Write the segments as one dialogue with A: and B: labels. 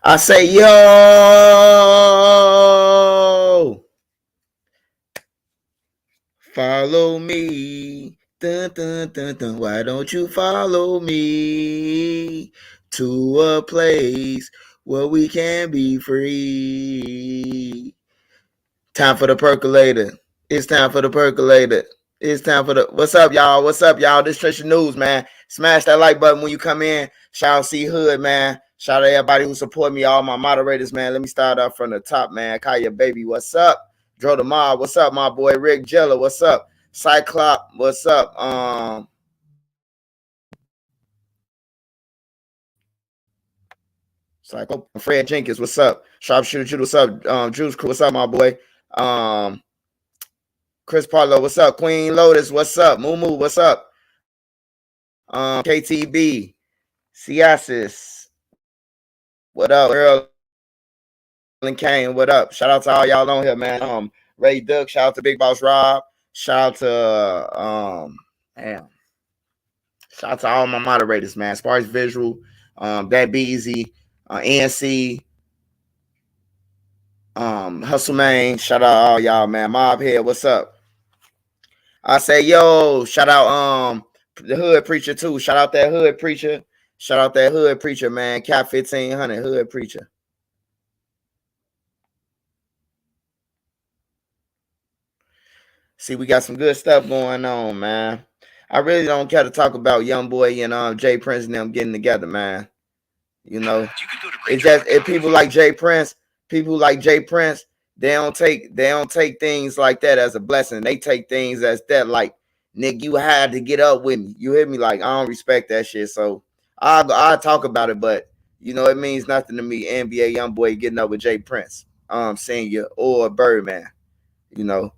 A: I say, yo, follow me. Dun, dun, dun, dun. Why don't you follow me to a place where we can be free? Time for the percolator. It's time for the percolator. It's time for the. What's up, y'all? What's up, y'all? This Trisha News, man. Smash that like button when you come in. Shout out C Hood, man. Shout out to everybody who support me, all my moderators, man. Let me start off from the top, man. Kaya Baby, what's up? Dro the Mob, what's up, my boy? Rick Jella, what's up? Cyclop, what's up? Cyclop. Fred Jenkins, what's up? Sharpshooter Judah, what's up? Juice Crew, what's up, my boy? Chris Parlow, what's up? Queen Lotus, what's up? Moo Moo, what's up? KTB, Ciasis, what up? Earl and Kane, what up? Shout out to all y'all on here, man. Ray Duck, shout out to Big Boss Rob, shout out to damn, shout out to all my moderators, man. Sparks Visual, that Be Easy, ANC, Hustle Man, shout out all y'all, man. Mob Head, what's up? I say, yo, shout out the Hood Preacher too. Shout out that Hood Preacher. Shout out that Hood Preacher, man. Cap 1500, Hood Preacher. See, we got some good stuff going on, man. I really don't care to talk about Young Boy and Jay Prince and them getting together, man. You know, it's just if people like Jay Prince, they don't take things like that as a blessing. They take things as that like, Nick, you had to get up with me. You hear me? Like, I don't respect that shit. So I talk about it, but it means nothing to me. NBA Young Boy getting up with Jay Prince, Senior or Birdman. You know,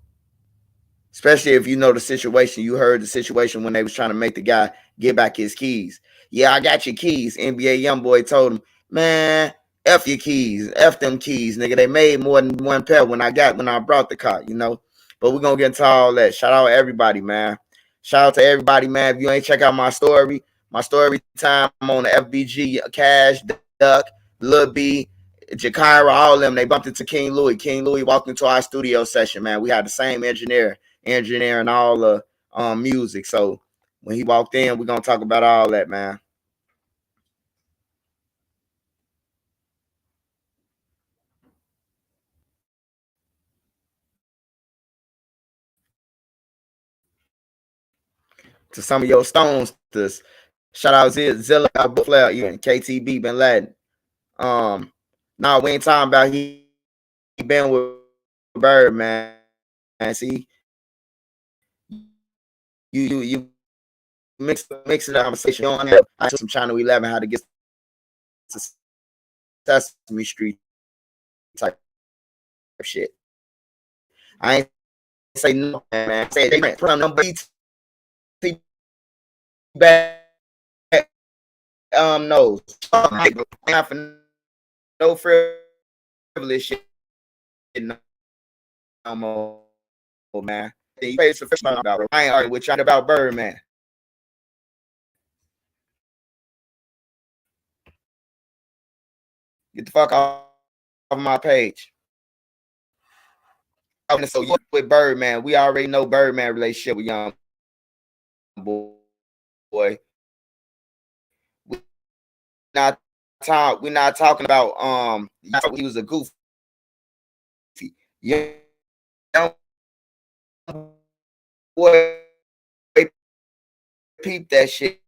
A: especially if you know the situation. You heard the situation when they was trying to make the guy get back his keys. Yeah, I got your keys. NBA Youngboy told him, man, F your keys. F them keys, nigga. They made more than one pair when I brought the car. But we're gonna get into all that. Shout out to everybody, man. Shout out to everybody, man. If you ain't check out my story time on the FBG, Cash, Duck, Lil B, Jakira, all of them, they bumped into King Louis. King Louis walked into our studio session, man. We had the same engineering all the music. So when he walked in, we're gonna talk about all that, man. To some of your stones, this shout out Zilla, Flair, even KTB, Bin Laden. No, we ain't talking about he been with Bird, man. See, you mix it up conversation. You don't have I some Channel 11 how to get to Sesame Street type of shit. I ain't say no, man. I say they put on them beats. Back no, not for no frivolous shit no more, man. You pay some about I ain't arguing with you about Birdman. Get the fuck off my page. So you with Birdman, we already know Birdman relationship with Young Boy. We're not talking about he was a goofy. Young Boy peep that shit.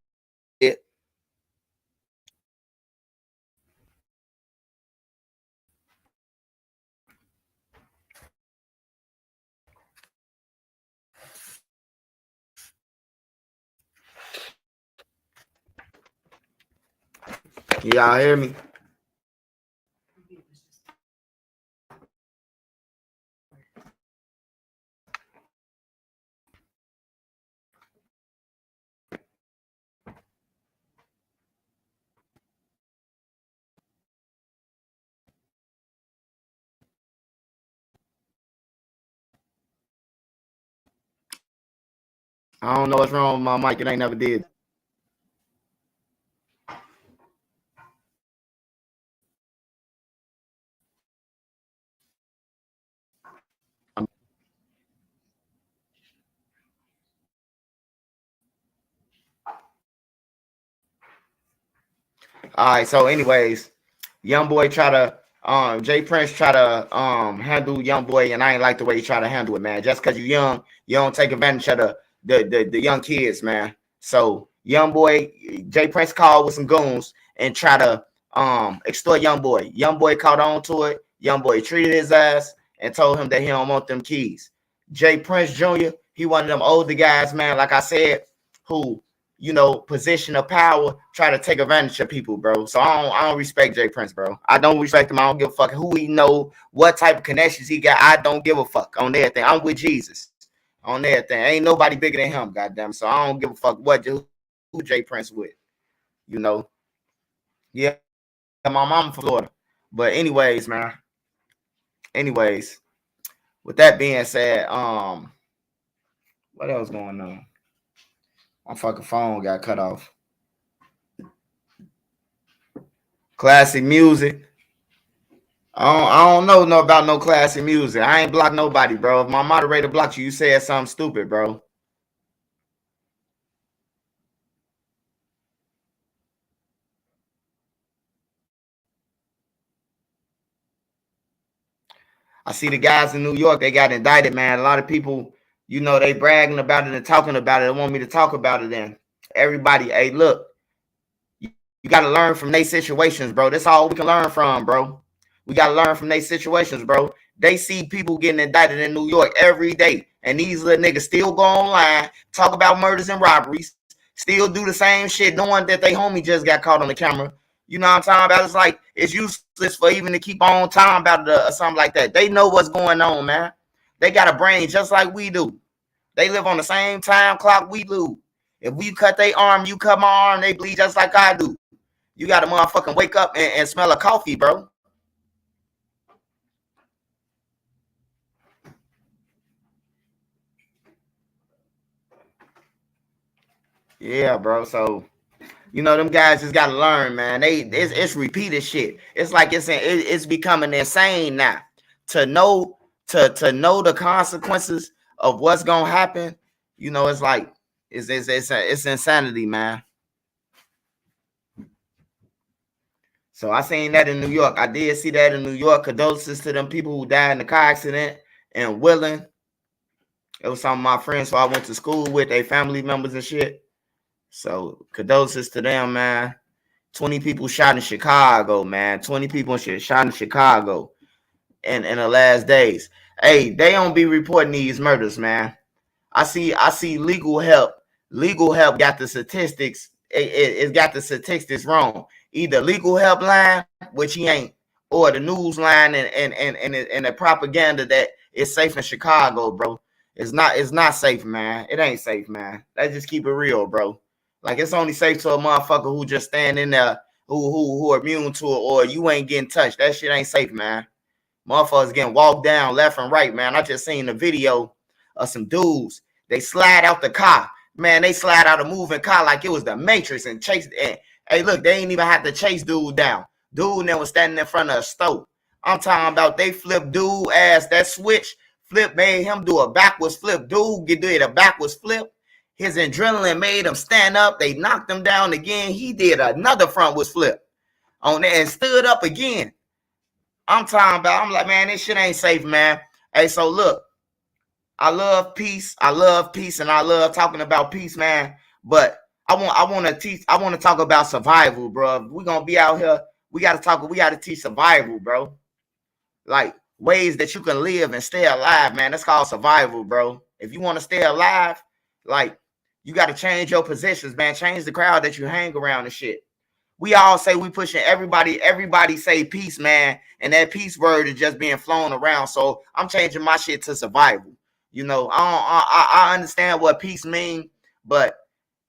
A: Y'all hear me? I don't know what's wrong with my mic. It ain't never did. All right. So, anyways, Young Boy try to Jay Prince try to handle Young Boy, and I ain't like the way he try to handle it, man. Just because you're young, you don't take advantage of the young kids, man. So Young Boy, Jay Prince called with some goons and try to extort Young Boy. Young Boy caught on to it. Young Boy treated his ass and told him that he don't want them keys. Jay Prince Jr., he one of them older guys, man, like I said, who, position of power, try to take advantage of people, bro. So I don't respect Jay Prince, bro. I don't respect him. I don't give a fuck who he know, what type of connections he got. I don't give a fuck on everything. I'm with Jesus on everything. Ain't nobody bigger than him, goddamn. So I don't give a fuck who Jay Prince with, Yeah, my mom from Florida. But anyways, man. Anyways, with that being said, what else going on? My fucking phone got cut off. Classic music. I don't know about no classic music. I ain't blocked nobody, bro. If my moderator blocked you, you said something stupid, bro. I see the guys in New York, they got indicted, man. A lot of people, they bragging about it and talking about it. They want me to talk about it then. Everybody, hey, look, you got to learn from their situations, bro. That's all we can learn from, bro. We got to learn from their situations, bro. They see people getting indicted in New York every day. And these little niggas still go online, talk about murders and robberies, still do the same shit, knowing that they homie just got caught on the camera. You know what I'm talking about? It's like it's useless for even to keep on talking about it or something like that. They know what's going on, man. They got a brain just like we do. They live on the same time clock we do. If we cut their arm, you cut my arm, they bleed just like I do. You got to motherfucking wake up and smell a coffee, bro. Yeah, bro. So, them guys just got to learn, man. It's repeated shit. It's like it's becoming insane now to know the consequences of what's gonna happen. It's like it's insanity, man. So I seen that in New York. I did see that in New York. Condolences to them people who died in the car accident in Willing. It was some of my friends who I went to school with, their family members and shit. So condolences to them, man. 20 people shot in Chicago, man. 20 people shot in Chicago in the last days. Hey, they don't be reporting these murders, man. I see legal help. Legal help got the statistics. It's got the statistics wrong. Either legal help line, which he ain't, or the news line and the propaganda that it's safe in Chicago, bro. It's not safe, man. It ain't safe, man. Let's just keep it real, bro. Like it's only safe to a motherfucker who just stand in there who are immune to it, or you ain't getting touched. That shit ain't safe, man. Motherfuckers getting walked down left and right, man. I just seen the video of some dudes. They slide out the car. Man, they slide out a moving car like it was the Matrix and chase. And, hey, look, they ain't even have to chase dude down. Dude that was standing in front of a stove. I'm talking about they flipped dude ass. That switch flip made him do a backwards flip. Dude did a backwards flip. His adrenaline made him stand up. They knocked him down again. He did another frontwards flip on there and stood up again. I'm like, man, this shit ain't safe, man. Hey, so look, I love peace. I love peace, and I love talking about peace, man. But I want to talk about survival, bro. We're gonna be out here. We gotta teach survival, bro. Like ways that you can live and stay alive, man. That's called survival, bro. If you want to stay alive, like you got to change your positions, man. Change the crowd that you hang around and shit. We all say we pushing everybody say peace, man, and that peace word is just being flown around. So I'm changing my shit to survival. I understand what peace mean, but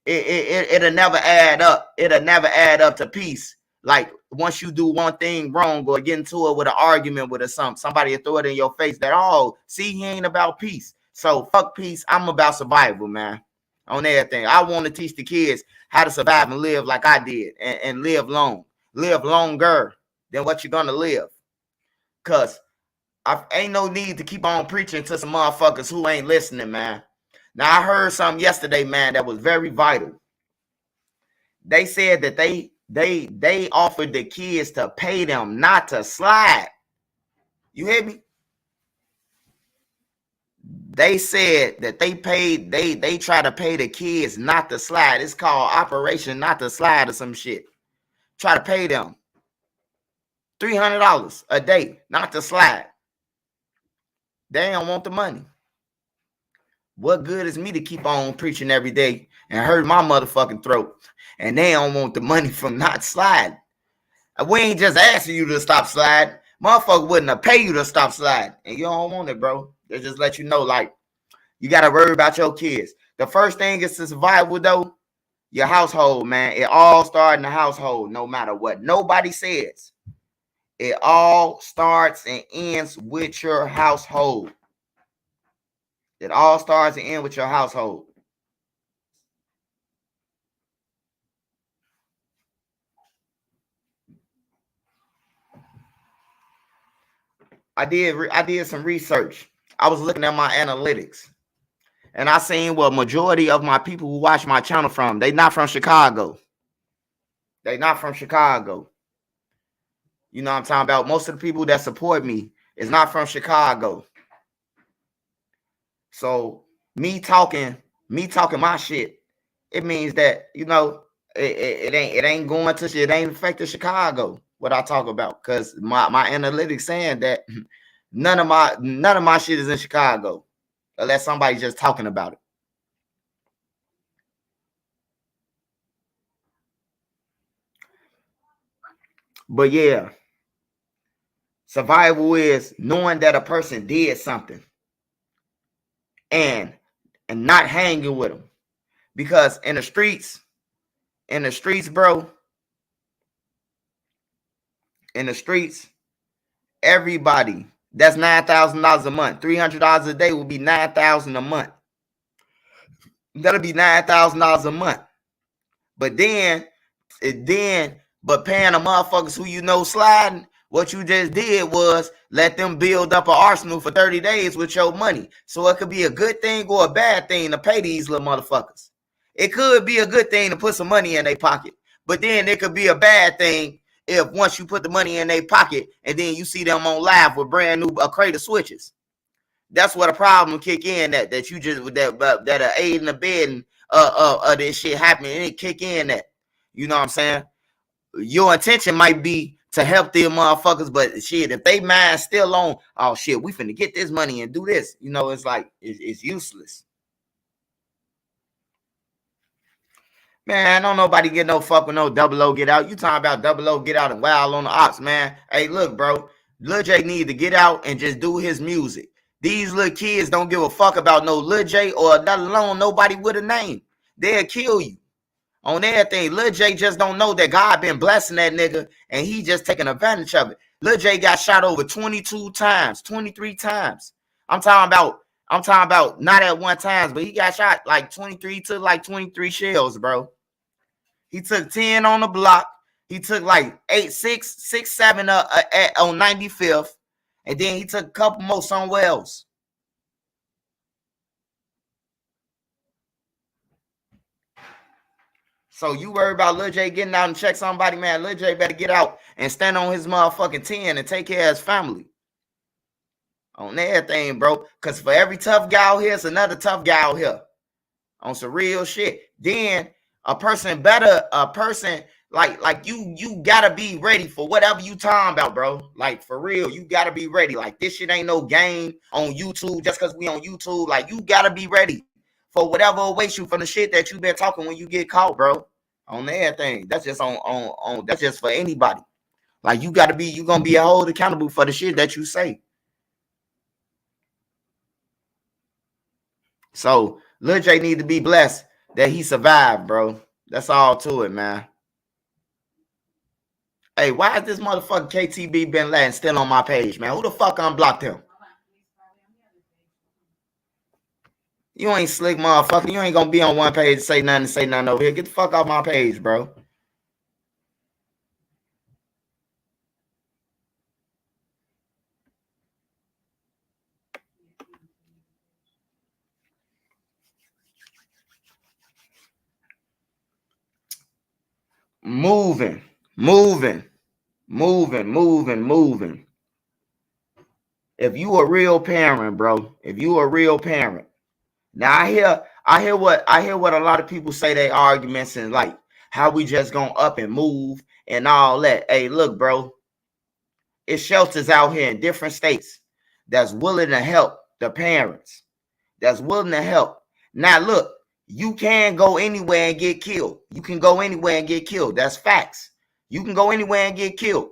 A: it'll never add up. It'll never add up to peace. Like once you do one thing wrong or get into it with an argument with somebody will throw it in your face that, see, he ain't about peace. So fuck peace. I'm about survival, man. On everything. I want to teach the kids how to survive and live like I did and live long. Live longer than what you're going to live. Because I ain't no need to keep on preaching to some motherfuckers who ain't listening, man. Now, I heard something yesterday, man, that was very vital. They said that they They offered the kids to pay them not to slide. You hear me? They said that they try to pay the kids not to slide. It's called Operation Not to Slide or some shit. Try to pay them $300 a day not to slide. They don't want the money. What good is me to keep on preaching every day and hurt my motherfucking throat? And they don't want the money from not sliding. We ain't just asking you to stop sliding. Motherfucker wouldn't have paid you to stop sliding. And you don't want it, bro. They just let you know, like, you got to worry about your kids. The first thing is to survival, though, your household, man. It all starts in the household, no matter what nobody says. It all starts and ends with your household. It all starts and ends with your household. I did some research. I was looking at my analytics. And I seen what majority of my people who watch my channel from. They not from Chicago. They not from Chicago. You know what I'm talking about? Most of the people that support me is not from Chicago. So me talking my shit, it means that, you know, it ain't going to shit. It ain't affecting Chicago, what I talk about. Because my analytics saying that none of my shit is in Chicago. Unless somebody's just talking about it. But yeah, survival is knowing that a person did something and not hanging with them. Because in the streets, bro, in the streets, everybody, that's $9,000 a month. $300 a day will be $9,000 a month. That'll be $9,000 a month. But paying the motherfuckers who you know sliding, what you just did was let them build up an arsenal for 30 days with your money. So it could be a good thing or a bad thing to pay these little motherfuckers. It could be a good thing to put some money in their pocket. But then it could be a bad thing if once you put the money in their pocket and then you see them on live with brand new crate of switches. That's what a problem kick in that you just that are aid in the bed of this shit happening. It kick in that. You know what I'm saying? Your intention might be to help them motherfuckers, but shit, if they mind still on, oh shit, we finna get this money and do this. You know, it's like it's useless. Man, don't nobody get no fuck with no Double O get out. You talking about Double O get out and wild on the ops, man. Hey, look, bro. Lil J need to get out and just do his music. These little kids don't give a fuck about no Lil J or not alone nobody with a name. They'll kill you on everything. Lil J just don't know that God been blessing that nigga and he just taking advantage of it. Lil J got shot over 22 times, 23 times. I'm talking about not at one time, but he got shot like 23, took like 23 shells, bro. He took 10 on the block. He took like 6, 7 on 95th. And then he took a couple more somewhere else. So you worry about Lil J getting out and check somebody, man. Lil J better get out and stand on his motherfucking 10 and take care of his family. On everything, bro. Because for every tough guy out here, it's another tough guy out here. On some real shit. Then a person like you gotta be ready for whatever you talking about, bro. Like for real, you gotta be ready. Like this shit ain't no game on YouTube just because we on YouTube. Like you gotta be ready for whatever awaits you from the shit that you been talking when you get caught, bro. On everything. That's just on that's just for anybody. Like you gonna be held accountable for the shit that you say. So Lil J need to be blessed that he survived, bro. That's all to it, man. Hey, why is this motherfucker KTB Bin Laden still on my page, man? Who the fuck unblocked him? You ain't slick, motherfucker. You ain't gonna be on one page and say nothing over here. Get the fuck off my page, bro. moving. If you a real parent, bro, if you a real parent, now I hear what a lot of people say they arguments and like how we just gonna up and move and all that. Hey, look, bro, it's shelters out here in different states that's willing to help the parents, that's willing to help. Now, look, you can go anywhere and get killed. You can go anywhere and get killed. That's facts. You can go anywhere and get killed.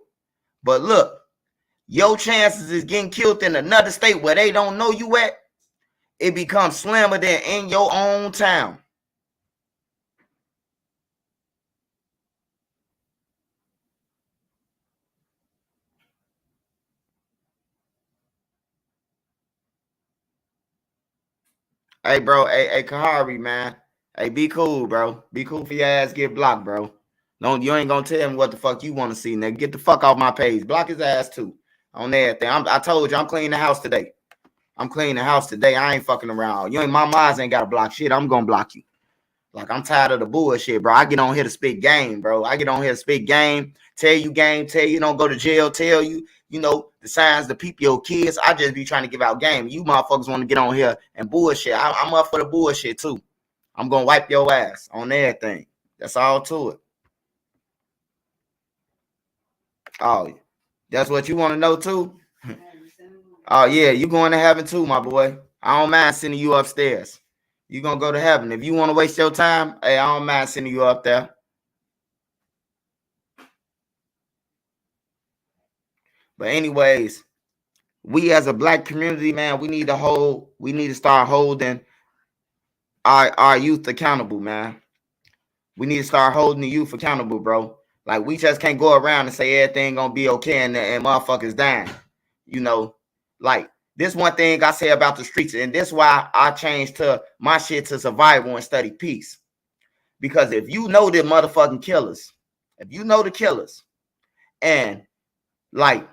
A: But look, your chances is getting killed in another state where they don't know you at, it becomes slimmer than in your own town. Hey, bro. Hey, Kahari, man. Hey, be cool, bro. Be cool for your ass get blocked, bro. No, you ain't gonna tell me what the fuck you want to see, nigga. Get the fuck off my page. Block his ass too. On everything. I told you I'm cleaning the house today. I'm cleaning the house today. I ain't fucking around. You ain't my minds ain't gotta block shit. I'm gonna block you. Like, I'm tired of the bullshit, bro. I get on here to spit game, bro. I get on here to spit game, tell you game, tell you don't go to jail, tell you, you know, the signs to peep your kids. I just be trying to give out game. You motherfuckers want to get on here and bullshit. I'm up for the bullshit, too. I'm going to wipe your ass on everything. That's all to it. Oh, that's what you want to know, too? Oh, yeah, you going to heaven, too, my boy. I don't mind sending you upstairs. You're going to go to heaven. If you want to waste your time, hey, I don't mind sending you up there. But anyways, we as a black community, man, we need to start holding our youth accountable, man. We need to start holding the youth accountable, bro. Like, we just can't go around and say everything gonna be okay and motherfuckers dying. You know, like, this one thing I say about the streets, and this why I changed to my shit to survival and study peace. Because if you know the motherfucking killers, if you know the killers, and like,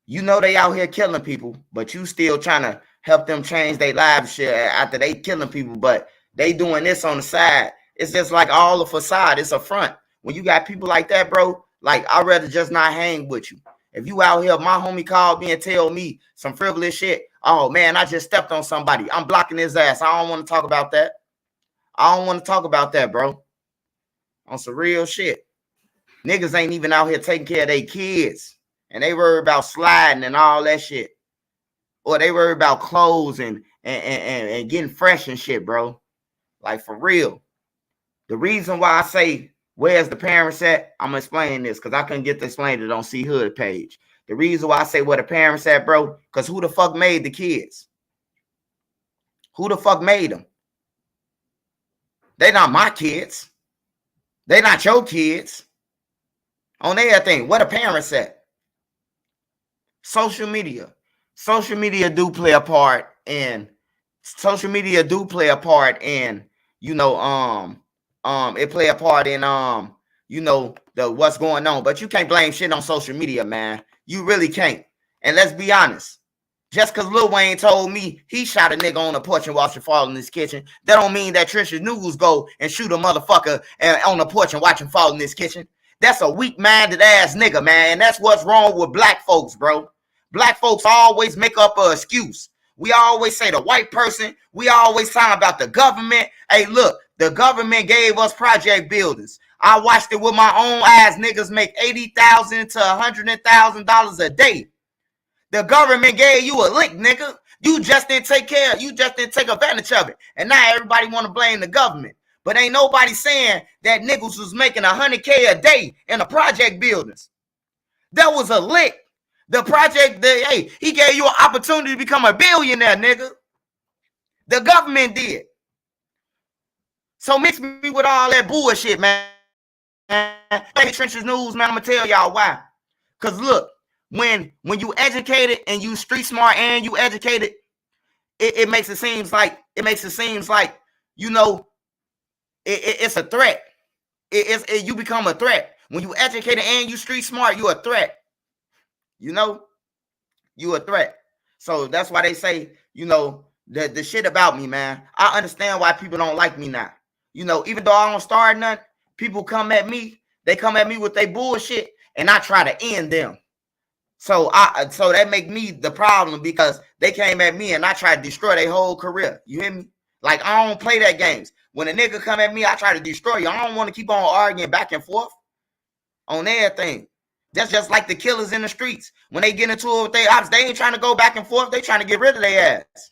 A: you know they out here killing people, but you still trying to help them change their lives shit after they killing people, but they doing this on the side. It's just like all a facade. It's a front. When you got people like that, bro, like, I'd rather just not hang with you. If you out here, my homie called me and tell me some frivolous shit. Oh, man, I just stepped on somebody. I'm blocking his ass. I don't want to talk about that. I don't want to talk about that, bro. On some real shit. Niggas ain't even out here taking care of their kids. And they worry about sliding and all that shit. Or they worry about clothes and getting fresh and shit, bro. Like, for real. The reason why I say, where's the parents at? I'm explaining this because I couldn't get to explain it on C Hood page. The reason why I say where the parents at, bro, because who the fuck made the kids? Who the fuck made them? They not my kids. They not your kids. On everything, where the parents at? Social media. Social media do play a part in you know, it play a part in you know, the what's going on. But you can't blame shit on social media, man. You really can't. And let's be honest. Just because Lil Wayne told me he shot a nigga on the porch and watched him fall in his kitchen, that don't mean that Trisha News go and shoot a motherfucker on the porch and watch him fall in his kitchen. That's a weak-minded ass nigga, man. And that's what's wrong with black folks, bro. Black folks always make up an excuse. We always say the white person. We always talk about the government. Hey, look, the government gave us project buildings. I watched it with my own eyes. Niggas make $80,000 to $100,000 a day. The government gave you a lick, nigga. You just didn't take care. You just didn't take advantage of it. And now everybody want to blame the government. But ain't nobody saying that niggas was making $100K a day in the project buildings. That was a lick. The project, hey, he gave you an opportunity to become a billionaire, nigga. The government did. So mix me with all that bullshit, man. Hey, Trenches News, man, I'm going to tell y'all why. Because look, when you educated and you street smart and you educated, it makes it seems like, you know, it's a threat. You become a threat. When you educated and you street smart, you're a threat. You know, you a threat. So that's why they say, you know, the shit about me, man. I understand why people don't like me now. You know, even though I don't start nothing, people come at me. They come at me with their bullshit, and I try to end them. So that make me the problem because they came at me and I tried to destroy their whole career. You hear me? Like, I don't play that games. When a nigga come at me, I try to destroy you. I don't want to keep on arguing back and forth on everything. That's just like the killers in the streets. When they get into it with their ops, they ain't trying to go back and forth. They trying to get rid of their ass.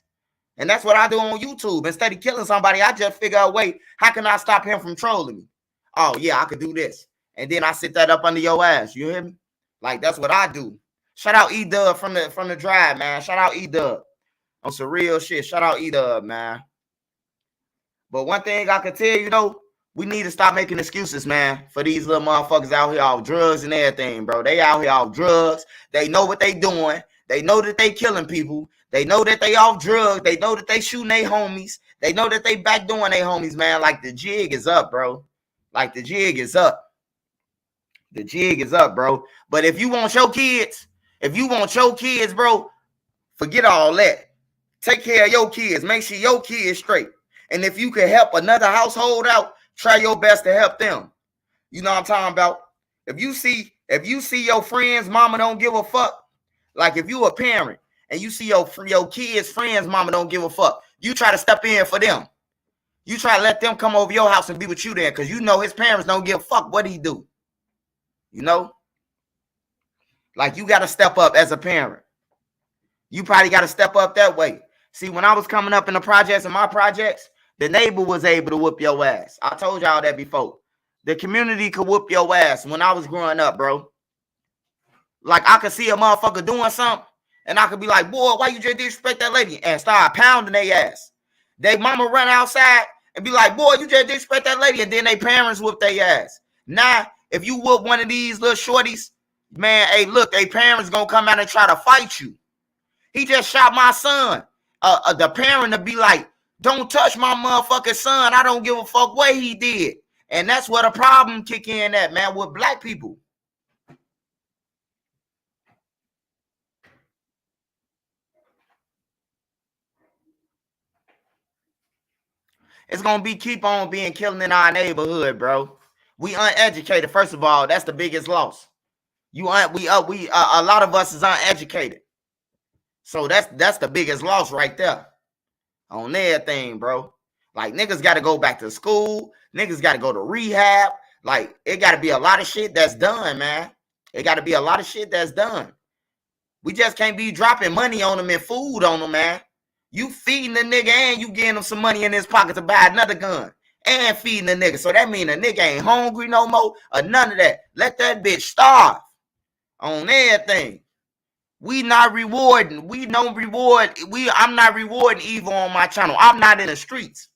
A: And that's what I do on YouTube. Instead of killing somebody, I just figure out a way, how can I stop him from trolling me? Oh, yeah, I could do this. And then I sit that up under your ass. You hear me? Like, that's what I do. Shout out E-Dub from the drive, man. Shout out E-Dub on some real shit. Shout out E-Dub, man. But one thing I can tell you, though, we need to stop making excuses, man, for these little motherfuckers out here off drugs and everything, bro. They out here off drugs. They know what they doing. They know that they killing people. They know that they off drugs. They know that they shooting their homies. They know that they back doing their homies, man. Like, the jig is up, bro. Like, the jig is up. The jig is up, bro. But if you want your kids, bro, forget all that. Take care of your kids. Make sure your kids straight. And if you can help another household out, try your best to help them. You know what I'm talking about? If you see your friends' mama don't give a fuck, like if you a parent and you see your kids' friends' mama don't give a fuck, you try to step in for them. You try to let them come over your house and be with you there because you know his parents don't give a fuck what he do. You know? Like, you got to step up as a parent. You probably got to step up that way. See, when I was coming up in the projects and my projects, the neighbor was able to whoop your ass. I told y'all that before. The community could whoop your ass when I was growing up, bro. Like, I could see a motherfucker doing something, and I could be like, boy, why you just disrespect that lady? And start pounding their ass. They mama run outside and be like, boy, you just disrespect that lady. And then they parents whoop their ass. Now, if you whoop one of these little shorties, man, hey, look, they parents gonna come out and try to fight you. He just shot my son. The parent to be like, don't touch my motherfucking son. I don't give a fuck what he did. And that's where the problem kick in at, man, with black people. It's gonna keep on being killing in our neighborhood, bro. We uneducated. First of all, that's the biggest loss. A lot of us is uneducated. So that's the biggest loss right there on everything, bro. Like, niggas got to go back to school. Niggas got to go to rehab. Like, it got to be a lot of shit that's done, man. It got to be a lot of shit that's done. We just can't be dropping money on them and food on them, man. You feeding the nigga and you getting him some money in his pocket to buy another gun and feeding the nigga. So that mean the nigga ain't hungry no more or none of that. Let that bitch starve on everything. We not rewarding. We don't reward. I'm not rewarding evil on my channel. I'm not in the streets.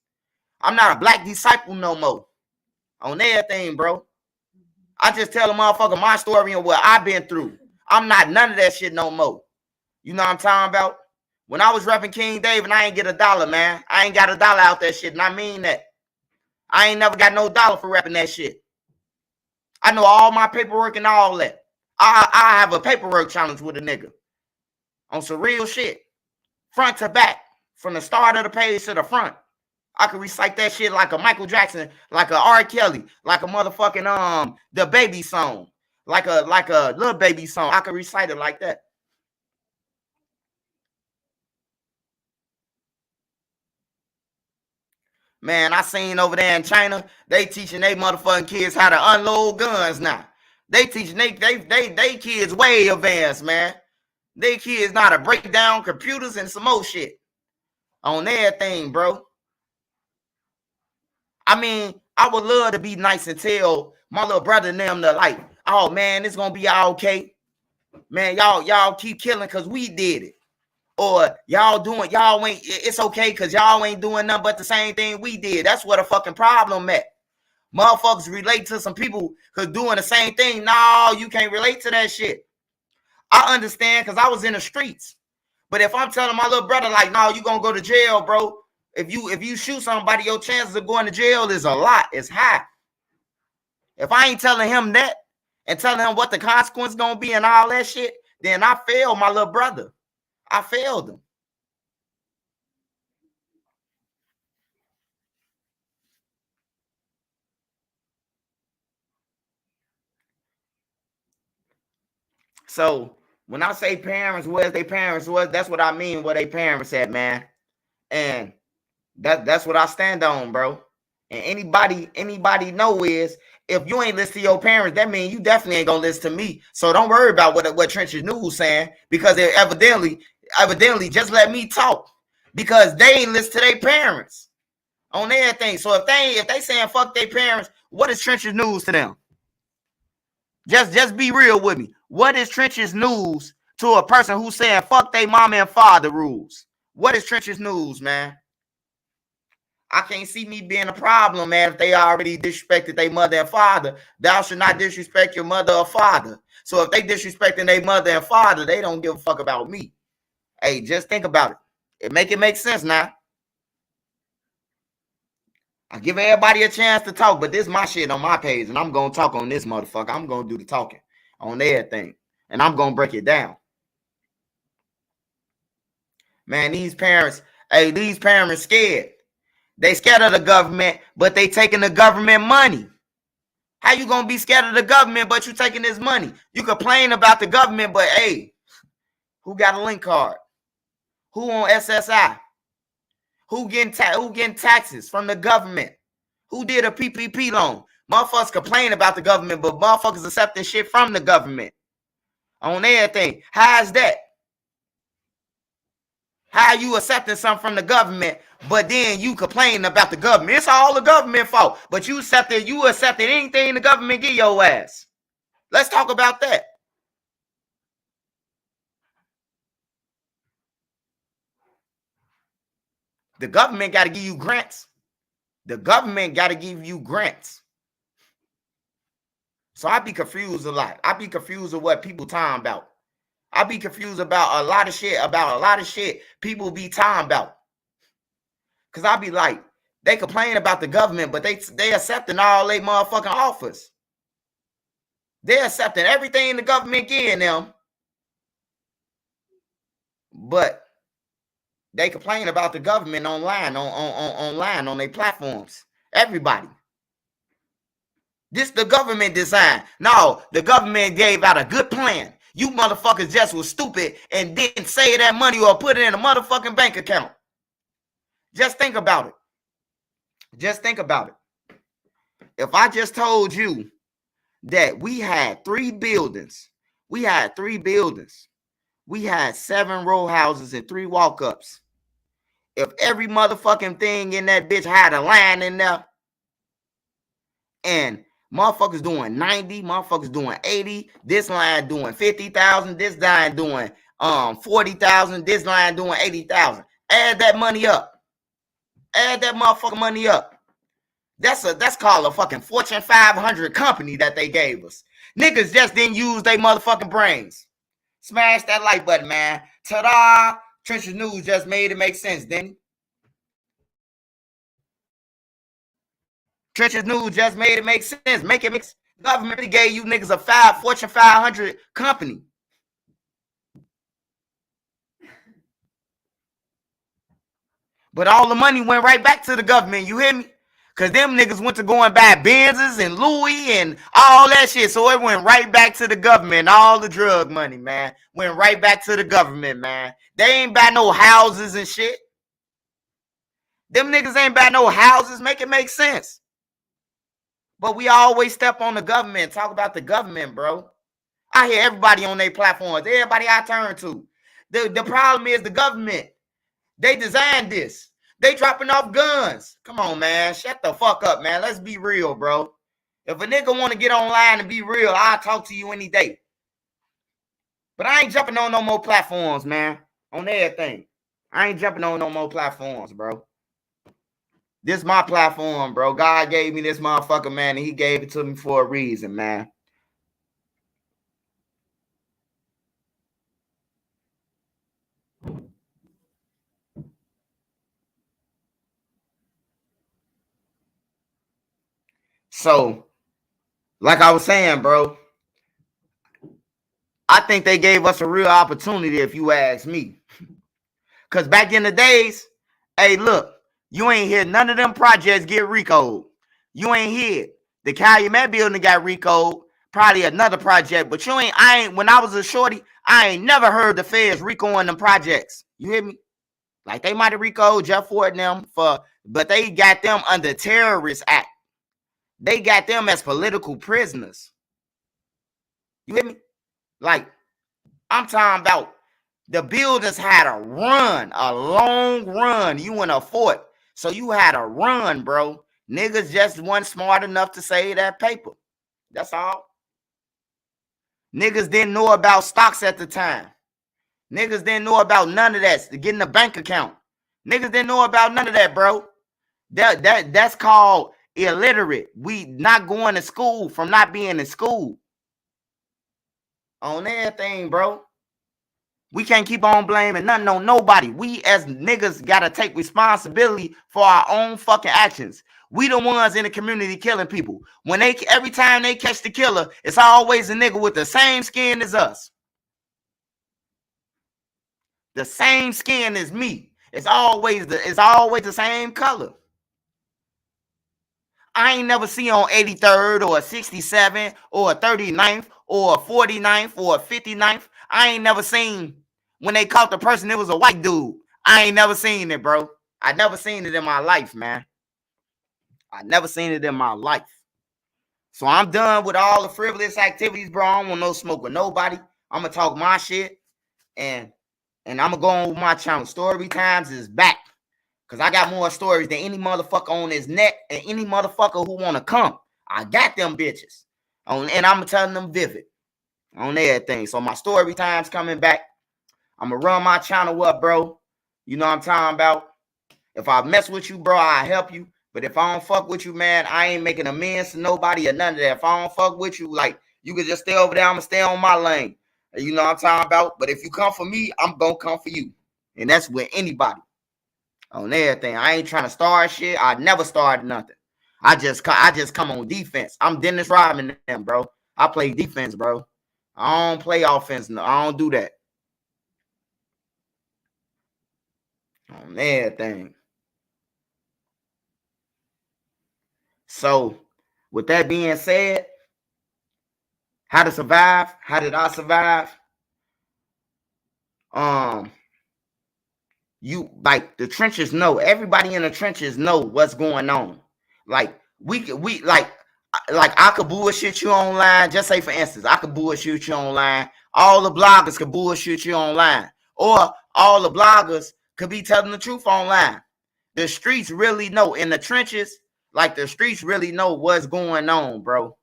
A: I'm not a black disciple no more. On everything, bro. I just tell a motherfucker my story and what I've been through. I'm not none of that shit no more. You know what I'm talking about? When I was repping King David, I ain't get $1, man. I ain't got $1 out that shit, and I mean that. I ain't never got no dollar for repping that shit. I know all my paperwork and all that. I have a paperwork challenge with a nigga on some real shit, front to back, from the start of the page to the front. I could recite that shit like a Michael Jackson, like a R. Kelly, like a motherfucking the baby song, like a little baby song. I could recite it like that. Man, I seen over there in China, they teaching they motherfucking kids how to unload guns now. They teaching they kids way advanced, man. They kids know how to break down computers and some more shit on everything, bro. I mean, I would love to be nice and tell my little brother and them to like, oh man, it's gonna be all okay. Man, y'all keep killing because we did it. Or y'all ain't, it's okay because y'all ain't doing nothing but the same thing we did. That's what a fucking problem at. Motherfuckers relate to some people who doing the same thing. No, you can't relate to that shit. I understand because I was in the streets. But if I'm telling my little brother, like, no, you gonna go to jail, bro. If you shoot somebody, your chances of going to jail is a lot. It's high. If I ain't telling him that and telling him what the consequence gonna be and all that shit, then I failed my little brother. I failed him. So when I say parents, where's their parents was, that's what I mean, where they parents at, man. And that's what I stand on, bro. And anybody know is if you ain't listen to your parents, that means you definitely ain't gonna listen to me. So don't worry about what Trenches News saying, because they evidently just let me talk, because they ain't listen to their parents on everything. So if they saying fuck their parents, what is Trenches News to them? Just be real with me. What is Trenches News to a person who's saying fuck they mama and father rules? What is Trenches News, man? I can't see me being a problem, man, if they already disrespected their mother and father. Thou should not disrespect your mother or father. So if they disrespecting their mother and father, they don't give a fuck about me. Hey, just think about it. It make sense now. I give everybody a chance to talk, but this is my shit on my page, and I'm going to talk on this motherfucker. I'm going to do the talking on everything, and I'm going to break it down. Man, these parents scared. They scared of the government, but they taking the government money. How you going to be scared of the government, but you taking this money? You complain about the government, but hey, who got a link card? Who on SSI? Who getting taxes from the government? Who did a PPP loan? Motherfuckers complain about the government, but motherfuckers accepting shit from the government on everything. How's that? How you accepting something from the government, but then you complaining about the government? It's all the government fault, but you accepted anything the government give your ass. Let's talk about that. The government got to give you grants. The government got to give you grants. So I be confused a lot. I be confused of what people talking about. I be confused about a lot of shit people be talking about. Because I be like, they complain about the government, but they accepting all they motherfucking offers. They accepting everything the government giving them. But they complain about the government online on their platforms. Everybody. This the government design. No, the government gave out a good plan. You motherfuckers just was stupid and didn't save that money or put it in a motherfucking bank account. Just think about it. Just think about it. If I just told you that we had 3 buildings, we had 7 row houses and 3 walk-ups. If every motherfucking thing in that bitch had a line in there, and motherfuckers doing 90, motherfuckers doing 80, this line doing 50,000, this line doing 40,000, this line doing 80,000. Add that money up. Add that motherfucking money up. That's called a fucking Fortune 500 company that they gave us. Niggas just didn't use their motherfucking brains. Smash that like button, man. Ta-da! Trenches News just made it make sense, didn't it? Trenches News just made it make sense. Make it make sense. The government really gave you niggas a Fortune 500 company. But all the money went right back to the government. You hear me? Because them niggas went to go and buy Benzes and Louis and all that shit. So it went right back to the government. All the drug money, man, went right back to the government, man. They ain't buy no houses and shit. Them niggas ain't buy no houses. Make it make sense. But we always step on the government, talk about the government, bro. I hear everybody on their platforms. Everybody I turn to. The problem is the government. They designed this. They dropping off guns. Come on, man. Shut the fuck up, man. Let's be real, bro. If a nigga want to get online and be real, I'll talk to you any day. But I ain't jumping on no more platforms, man. On everything. I ain't jumping on no more platforms, bro. This is my platform, bro. God gave me this motherfucker, man, and he gave it to me for a reason, man. So, like I was saying, bro, I think they gave us a real opportunity, if you ask me. Because back in the days, hey, look, you ain't hear none of them projects get RICO'd. You ain't hear the Calumet building got RICO'd. probably another project, but when I was a shorty, I ain't never heard the feds RICO in them projects. You hear me? Like they might have RICO Jeff Ford and them but they got them under Terrorist Act. They got them as political prisoners. You hear me? Like, I'm talking about the buildings had a run, a long run. You in a fort, so you had a run, bro. Niggas just weren't smart enough to save that paper. That's all. Niggas didn't know about stocks at the time. Niggas didn't know about none of that. Getting a bank account. Niggas didn't know about none of that, bro. That's called illiterate. We not going to school from not being in school. On everything, bro. We can't keep on blaming nothing on nobody. We as niggas gotta take responsibility for our own fucking actions. We the ones in the community killing people. Every time they catch the killer, it's always a nigga with the same skin as us. The same skin as me. It's always the same color. I ain't never seen on 83rd or 67 or 39th or 49th or 59th. I ain't never seen when they caught the person, it was a white dude. I ain't never seen it, bro. I never seen it in my life, man. I never seen it in my life. So I'm done with all the frivolous activities, bro. I don't want no smoke with nobody. I'm going to talk my shit. And I'm going to go on with my channel. Story Times is back. Because I got more stories than any motherfucker on this net and any motherfucker who want to come. I got them bitches. And I'm telling them vivid on everything. So my Story Time's coming back. I'm going to run my channel up, bro. You know what I'm talking about? If I mess with you, bro, I'll help you. But if I don't fuck with you, man, I ain't making amends to nobody or none of that. If I don't fuck with you, like, you can just stay over there. I'm going to stay on my lane. You know what I'm talking about? But if you come for me, I'm going to come for you. And that's with anybody. On everything. I ain't trying to start shit. I never started nothing. I just come on defense. I'm Dennis Rodman, bro. I play defense, bro. I don't play offense. No, I don't do that. On everything. So, with that being said, how to survive? How did I survive? You like the trenches know. Everybody in the trenches know what's going on. Like we like I could bullshit you online. Just say for instance, I could bullshit you online. All the bloggers could bullshit you online, or all the bloggers could be telling the truth online. The streets really know in the trenches. Like the streets really know what's going on, bro.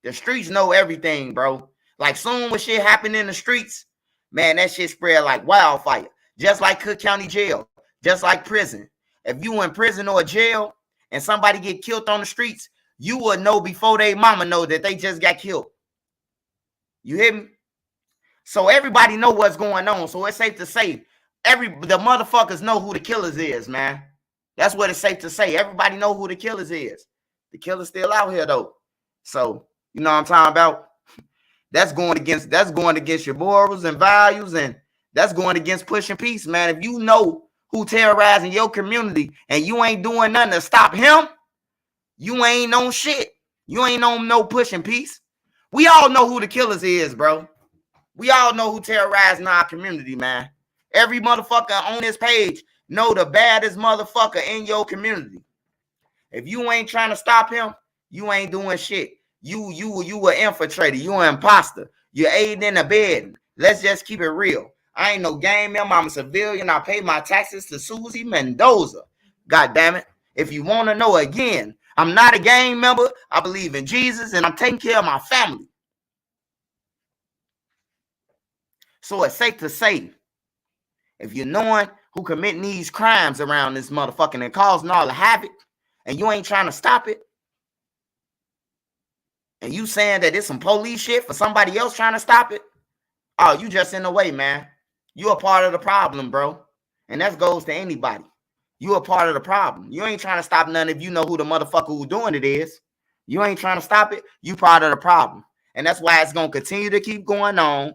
A: The streets know everything, bro. Like soon when shit happen in the streets, man, that shit spread like wildfire. Just like Cook County Jail, just like prison. If you in prison or jail and somebody get killed on the streets, you will know before they mama know that they just got killed. You hear me? So everybody know what's going on. So it's safe to say the motherfuckers know who the killers is, man. That's what it's safe to say. Everybody know who the killers is. The killer's still out here though. So you know what I'm talking about? That's going against your morals and values, and that's going against pushing peace, man. If you know who terrorizing your community and you ain't doing nothing to stop him, you ain't on shit. You ain't on no pushing peace. We all know who the killers is, bro. We all know who terrorizing our community, man. Every motherfucker on this page know the baddest motherfucker in your community. If you ain't trying to stop him, you ain't doing shit. You an infiltrator. You an imposter. You're aiding and abetting. Let's just keep it real. I ain't no gang member. I'm a civilian. I pay my taxes to Susie Mendoza. God damn it. If you want to know again, I'm not a gang member. I believe in Jesus and I'm taking care of my family. So it's safe to say, if you're knowing who committing these crimes around this motherfucking and causing all the havoc, and you ain't trying to stop it, and you saying that it's some police shit for somebody else trying to stop it, oh, you just in the way, man. You a part of the problem, bro. And that goes to anybody. You a part of the problem. You ain't trying to stop none if you know who the motherfucker who doing it is. You ain't trying to stop it. You part of the problem. And that's why it's going to continue to keep going on.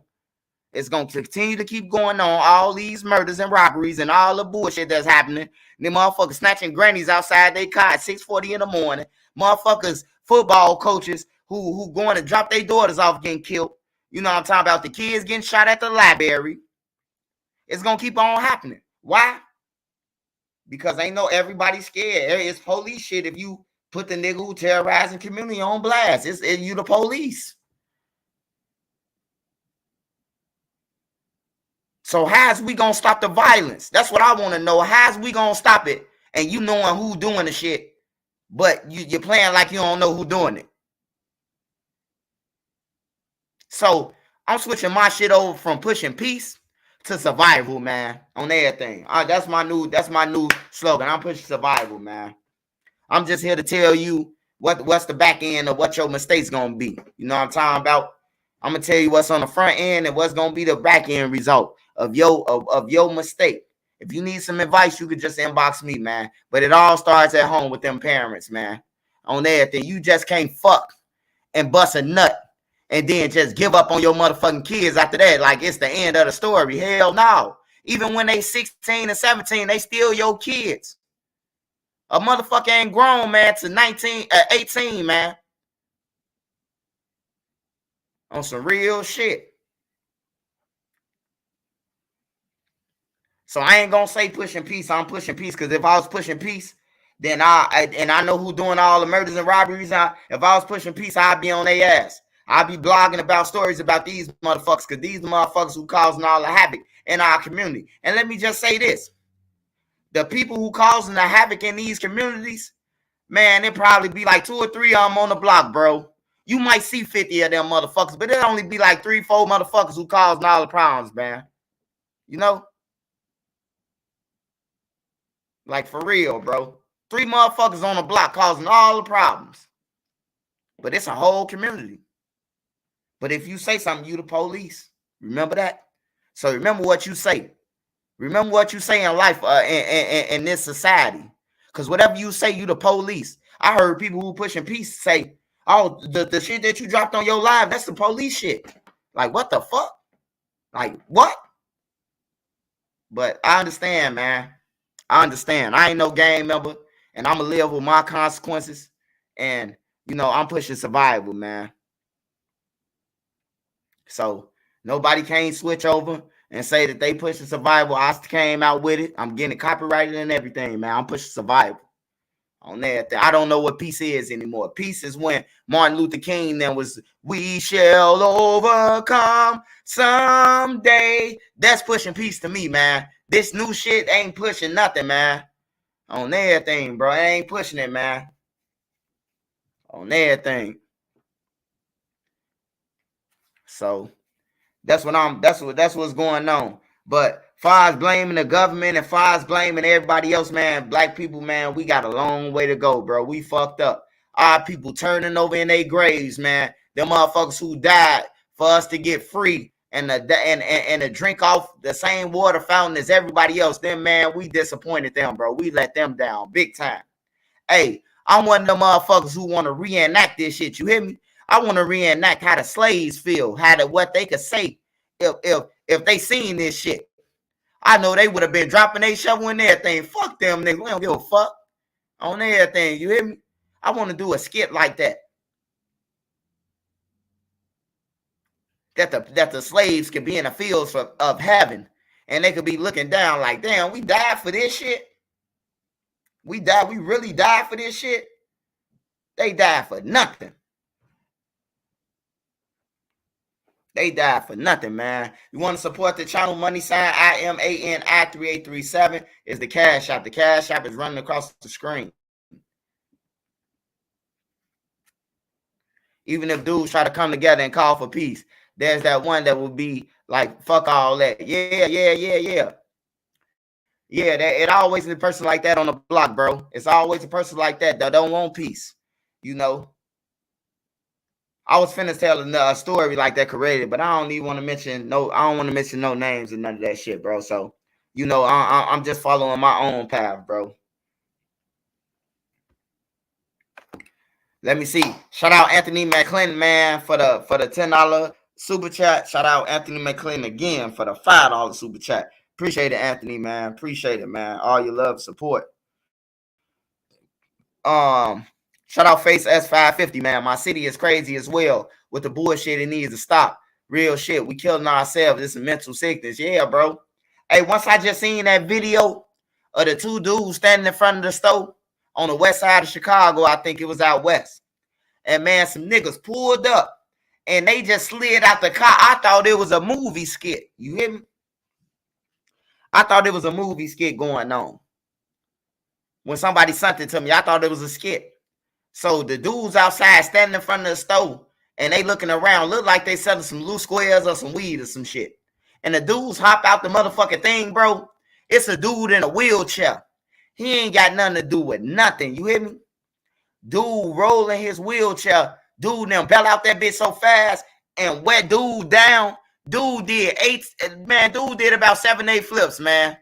A: It's going to continue to keep going on. All these murders and robberies and all the bullshit that's happening. Them motherfuckers snatching grannies outside their car at 6:40 in the morning. Motherfuckers, football coaches who going to drop their daughters off getting killed. You know what I'm talking about? The kids getting shot at the library. It's going to keep on happening. Why? Because ain't no everybody scared. It's police shit if you put the nigga who terrorizing community on blast. It's you the police. So how's we going to stop the violence? That's what I want to know. How's we going to stop it? And you knowing who doing the shit, but you're playing like you don't know who doing it. So I'm switching my shit over from pushing peace to survival, man, on everything. That's my new slogan. I'm pushing survival, man. I'm just here to tell you what's the back end of what your mistakes gonna be. You know what I'm talking about? I'm gonna tell you what's on the front end and what's gonna be the back end result of your mistake. If you need some advice, you could just inbox me, man. But it all starts at home with them parents, man. On everything. You just can't fuck and bust a nut and then just give up on your motherfucking kids after that. Like it's the end of the story. Hell no. Even when they 16 and 17, they still your kids. A motherfucker ain't grown, man, to 18, man. On some real shit. So I ain't gonna say pushing peace. I'm pushing peace because if I was pushing peace, then I know who doing all the murders and robberies. If I was pushing peace, I'd be on their ass. I'd be blogging about stories about these motherfuckers because these motherfuckers who causing all the havoc in our community. And let me just say this. The people who causing the havoc in these communities, man, it probably be like 2 or 3 of them on the block, bro. You might see 50 of them motherfuckers, but it'll only be like 3, 4 motherfuckers who causing all the problems, man. You know? Like, for real, bro. 3 motherfuckers on the block causing all the problems. But it's a whole community. But if you say something, you the police. Remember that? So remember what you say. Remember what you say in life in this society. Because whatever you say, you the police. I heard people who pushing peace say, oh, the shit that you dropped on your live, that's the police shit. Like, what the fuck? Like, what? But I understand, man. I understand. I ain't no gang member, and I'm going to live with my consequences. And, you know, I'm pushing survival, man. So nobody can't switch over and say that they pushing survival. I came out with it. I'm getting it copyrighted and everything, man. I'm pushing survival on that. I don't know what peace is anymore. Peace is when Martin Luther King then was, we shall overcome someday. That's pushing peace to me, man. This new shit ain't pushing nothing, man. On everything, bro. I ain't pushing it, man. On everything. So that's what's going on. But far as blaming the government and far as blaming everybody else, man, black people, man, we got a long way to go, bro. We fucked up. Our people turning over in their graves, man. Them motherfuckers who died for us to get free and to drink off the same water fountain as everybody else. Then, man, we disappointed them, bro. We let them down big time. Hey, I'm one of them motherfuckers who want to reenact this shit. You hear me? I want to reenact how the slaves feel, what they could say if they seen this shit. I know they would have been dropping their shovel and everything. Fuck them niggas. We don't give a fuck on everything. You hear me? I want to do a skit like that. That the slaves could be in the fields of heaven, and they could be looking down like, damn, we died for this shit. We really died for this shit. They died for nothing. They died for nothing, man. You want to support the channel, money sign IMANI3837 is the Cash App. The Cash App is running across the screen. Even if dudes try to come together and call for peace, there's that one that will be like, fuck all that. Yeah. Yeah, it always is a person like that on the block, bro. It's always a person like that don't want peace, you know. I was finna tell a story like that created, but I don't even want to mention I don't want to mention no names and none of that shit, bro. So, you know, I'm just following my own path, bro. Let me see. Shout out Anthony McClendon, man, for the $10 super chat. Shout out Anthony McClendon again for the $5 super chat. Appreciate it, Anthony, man. Appreciate it, man. All your love, support. Shout out Face S550, man. My city is crazy as well with the bullshit. It needs to stop. Real shit. We killing ourselves. This is mental sickness. Yeah, bro. Hey, once I just seen that video of the two dudes standing in front of the store on the west side of Chicago, I think it was out west. And man, some niggas pulled up and they just slid out the car. I thought it was a movie skit. You hear me? I thought it was a movie skit going on. When somebody sent it to me, I thought it was a skit. So the dudes outside standing in front of the store and they looking around, look like they selling some loose squares or some weed or some shit. And the dudes hop out the motherfucking thing, bro. It's a dude in a wheelchair. He ain't got nothing to do with nothing. You hear me? Dude rolling his wheelchair. Dude them bail out that bitch so fast and wet dude down. Dude did about 7-8 flips, man.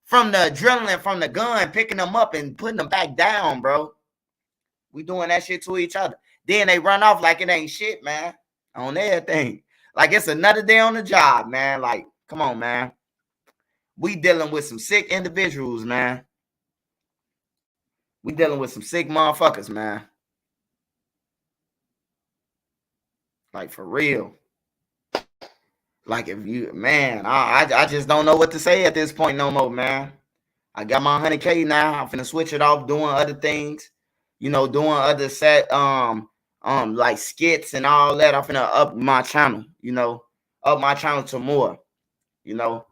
A: From the adrenaline, from the gun, picking them up and putting them back down, bro. We doing that shit to each other. Then they run off like it ain't shit, man. On everything. Like it's another day on the job, man. Like, come on, man. We dealing with some sick individuals, man. We dealing with some sick motherfuckers, man. Like, for real. Like, if you, man, I just don't know what to say at this point no more, man. I got my 100K now. I'm finna switch it off, doing other things. You know, doing other set, like skits and all that. I'm finna up my channel, you know, up my channel to more, you know.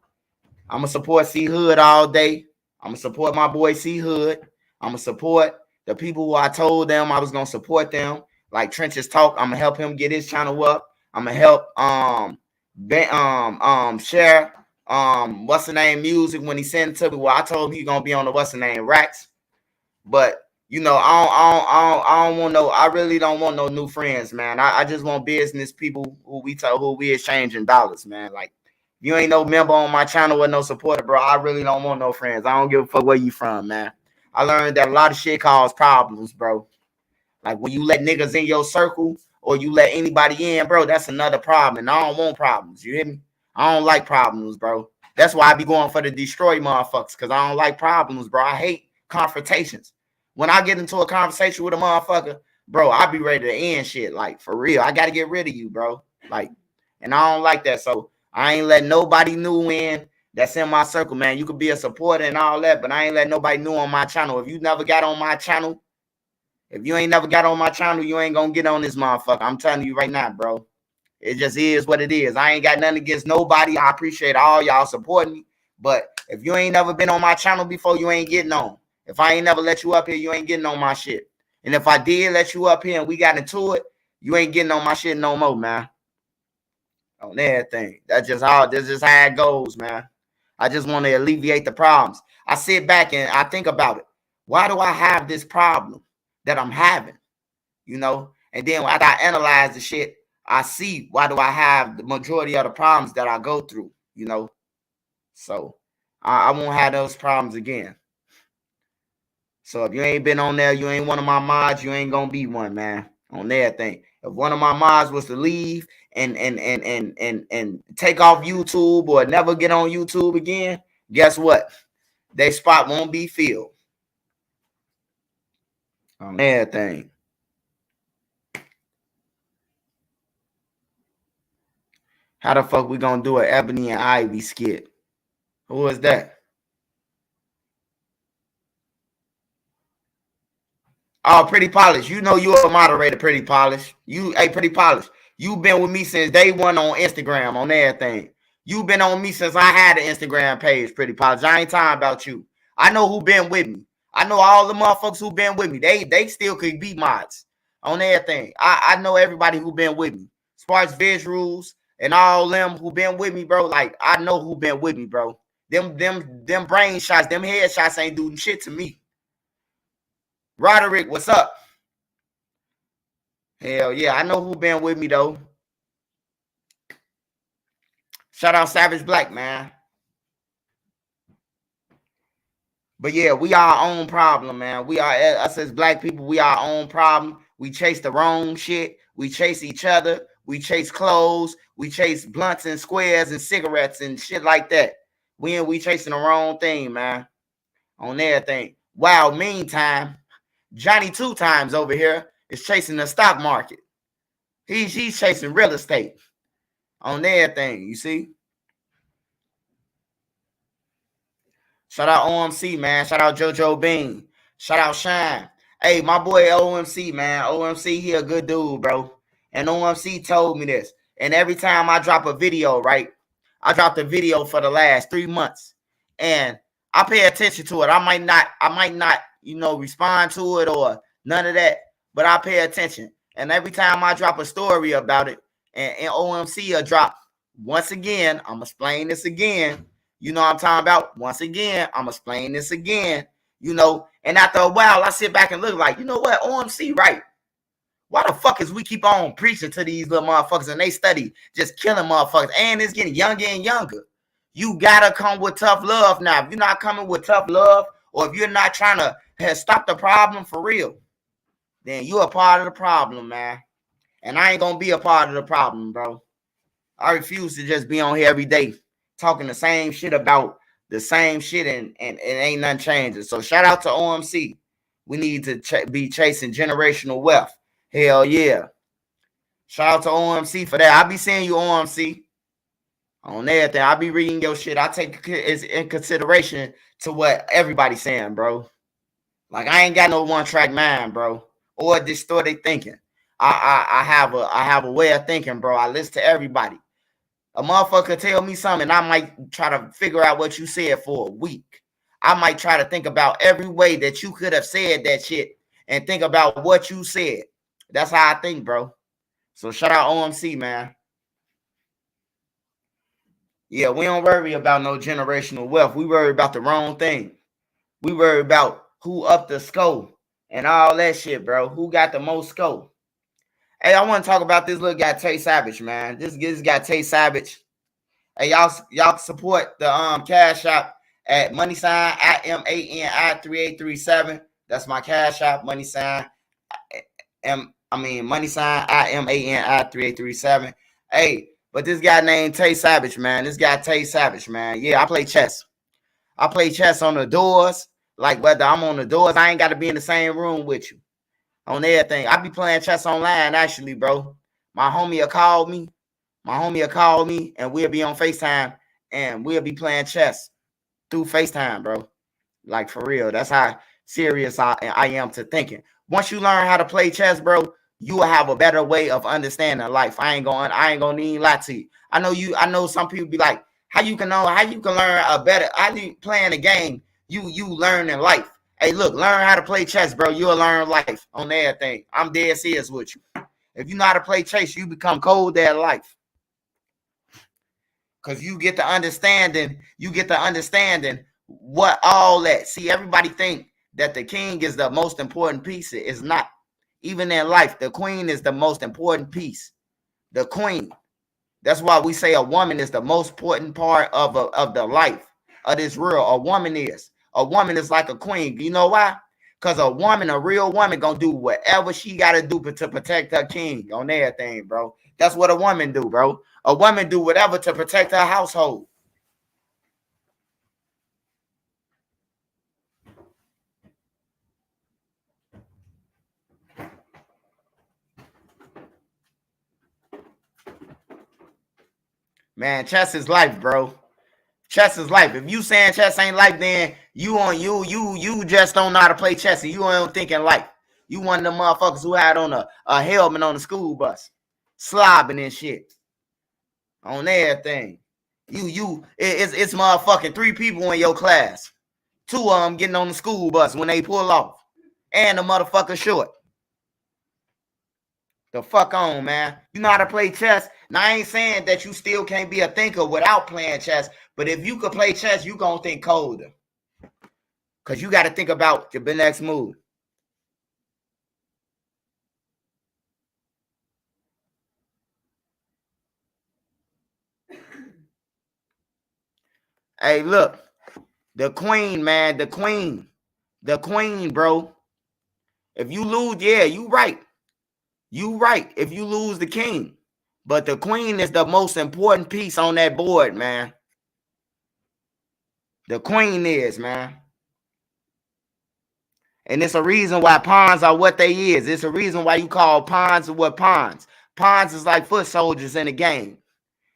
A: I'm gonna support C Hood all day. I'm gonna support my boy C Hood. I'm gonna support the people who I told them I was gonna support them. Like Trenches Talk, I'm gonna help him get his channel up. I'm gonna help share what's the name music when he sent it to me. Well, I told him he's gonna be on the what's the name Racks, but you know, I don't want no. I really don't want no new friends, man. I just want business people who we exchanging dollars, man. Like, you ain't no member on my channel or no supporter, bro. I really don't want no friends. I don't give a fuck where you from, man. I learned that a lot of shit causes problems, bro. Like when you let niggas in your circle or you let anybody in, bro, that's another problem. And I don't want problems. You hear me? I don't like problems, bro. That's why I be going for the destroy motherfuckers, because I don't like problems, bro. I hate confrontations. When I get into a conversation with a motherfucker, bro, I be ready to end shit. Like, for real. I got to get rid of you, bro. Like, and I don't like that. So I ain't let nobody new in that's in my circle, man. You could be a supporter and all that, but I ain't let nobody new on my channel. If you never got on my channel, if you ain't never got on my channel, you ain't going to get on this motherfucker. I'm telling you right now, bro. It just is what it is. I ain't got nothing against nobody. I appreciate all y'all supporting me. But if you ain't never been on my channel before, you ain't getting on. If I ain't never let you up here, you ain't getting on my shit. And if I did let you up here and we got into it, you ain't getting on my shit no more, man. On everything. That's just how it goes, man. I just want to alleviate the problems. I sit back and I think about it. Why do I have this problem that I'm having? You know? And then after I analyze the shit, I see why do I have the majority of the problems that I go through, you know? So I won't have those problems again. So if you ain't been on there, you ain't one of my mods, you ain't gonna be one, man. On everything. If one of my mods was to leave and take off YouTube or never get on YouTube again, guess what? Their spot won't be filled. On everything. How the fuck we gonna do an Ebony and Ivy skit? Who is that? Oh, Pretty Polish. You know you're a moderator, Pretty Polish. Hey, Pretty Polish. You've been with me since day one on Instagram, on everything. You've been on me since I had an Instagram page, Pretty Polish. I ain't talking about you. I know who been with me. I know all the motherfuckers who been with me. They still could be mods on everything. I know everybody who been with me. Sparks Visuals and all them who been with me, bro. Like, I know who been with me, bro. Them brain shots, them head shots ain't doing shit to me. Roderick, what's up? Hell yeah, I know who been with me though. Shout out Savage Black, man. But yeah, we our own problem, man. We are us as black people. We our own problem. We chase the wrong shit. We chase each other. We chase clothes. We chase blunts and squares and cigarettes and shit like that. We chasing the wrong thing, man. On everything. Wow. Meantime, Johnny 2 Times over here is chasing the stock market. He's chasing real estate on everything, you see? Shout out OMC, man. Shout out JoJo Bean. Shout out Shine. Hey, my boy OMC, man. OMC, he a good dude, bro. And OMC told me this. And every time I drop a video, right? I dropped a video for the last 3 months. And I pay attention to it. I might not, respond to it or none of that. But I pay attention. And every time I drop a story about it, and OMC will drop, once again, I'm going to explain this again. You know what I'm talking about? Once again, I'm going to explain this again. And after a while, I sit back and look like, you know what? OMC, right. Why the fuck is we keep on preaching to these little motherfuckers and they study just killing motherfuckers? And it's getting younger and younger. You got to come with tough love now. If you're not coming with tough love, or if you're not trying to stop the problem for real, then you're a part of the problem, man. And I ain't going to be a part of the problem, bro. I refuse to just be on here every day talking the same shit about the same shit and ain't nothing changing. So shout out to OMC. We need to be chasing generational wealth. Hell yeah. Shout out to OMC for that. I be seeing you, OMC, on everything. I be reading your shit. I take it in consideration to what everybody's saying, bro. Like, I ain't got no one-track mind, bro, or distorted thinking. I have a way of thinking, bro. I listen to everybody. A motherfucker tell me something, I might try to figure out what you said for a week. I might try to think about every way that you could have said that shit and think about what you said. That's how I think, bro. So shout out OMC, man. Yeah, we don't worry about no generational wealth. We worry about the wrong thing. We worry about who up the score and all that shit, bro. Who got the most score? Hey, I want to talk about this little guy, Tay Savage, man. This guy, Tay Savage. Hey, y'all support the Cash App at money sign at MANI3837. That's my Cash App, money sign money sign at MANI3837. Hey, but this guy named Tay Savage, man. This guy Tay Savage, man. Yeah, I play chess. I play chess on the doors. Like, whether I'm on the doors, I ain't got to be in the same room with you. On everything. I be playing chess online, actually, bro. My homie will call me. And we'll be on FaceTime, and we'll be playing chess through FaceTime, bro. Like, for real. That's how serious I am to thinking. Once you learn how to play chess, bro, you will have a better way of understanding life. I ain't gonna need lie to you. I know some people be like, how you can learn a better, how you playing a game, you learn in life. Hey, look, learn how to play chess, bro. You'll learn life on everything. I'm dead serious with you. If you know how to play chess, you become cold at life. Because you get the understanding what all that. See, everybody think that the king is the most important piece. It's not. Even in life, the queen is the most important piece. The queen. That's why we say a woman is the most important part of the life of this world. A woman is like a queen. You know why? Because a real woman, gonna do whatever she gotta do to protect her king on everything, bro. That's what a woman do, bro. A woman do whatever to protect her household. Man, chess is life, bro. Chess is life. If you saying chess ain't life, then you just don't know how to play chess, and you don't think in life. You one of the motherfuckers who had on a helmet on the school bus, slobbing and shit on everything. It's motherfucking 3 people in your class. 2 of them getting on the school bus when they pull off, and the motherfucker short. The fuck on, man. You know how to play chess. Now, I ain't saying that you still can't be a thinker without playing chess, but if you could play chess, you gonna think colder. Because you got to think about your next move. Hey, look. The queen, man. The queen, bro. If you lose, yeah, you right. You right if you lose the king. But the queen is the most important piece on that board, man. The queen is, man. And it's a reason why pawns are what they is. It's a reason why you call pawns what pawns. Pawns is like foot soldiers in the game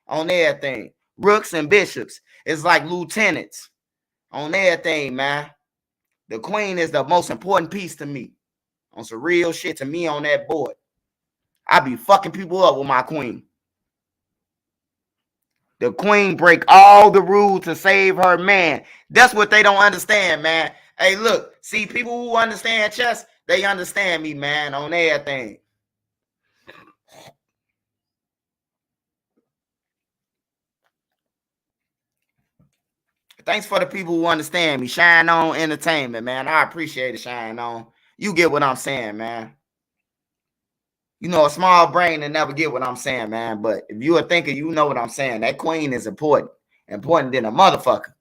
A: on everything. Rooks and bishops is like lieutenants on everything, man. The queen is the most important piece to me. On some real shit to me on that board. I be fucking people up with my queen. The queen break all the rules to save her man. That's what they don't understand, man. Hey, look, see, people who understand chess, they understand me, man, on everything. Thanks for the people who understand me. Shine On Entertainment, man. I appreciate it, Shine On. You get what I'm saying, man. You know, a small brain and never get what I'm saying, man. But if you're a thinker, you know what I'm saying. That queen is important. Important than a motherfucker.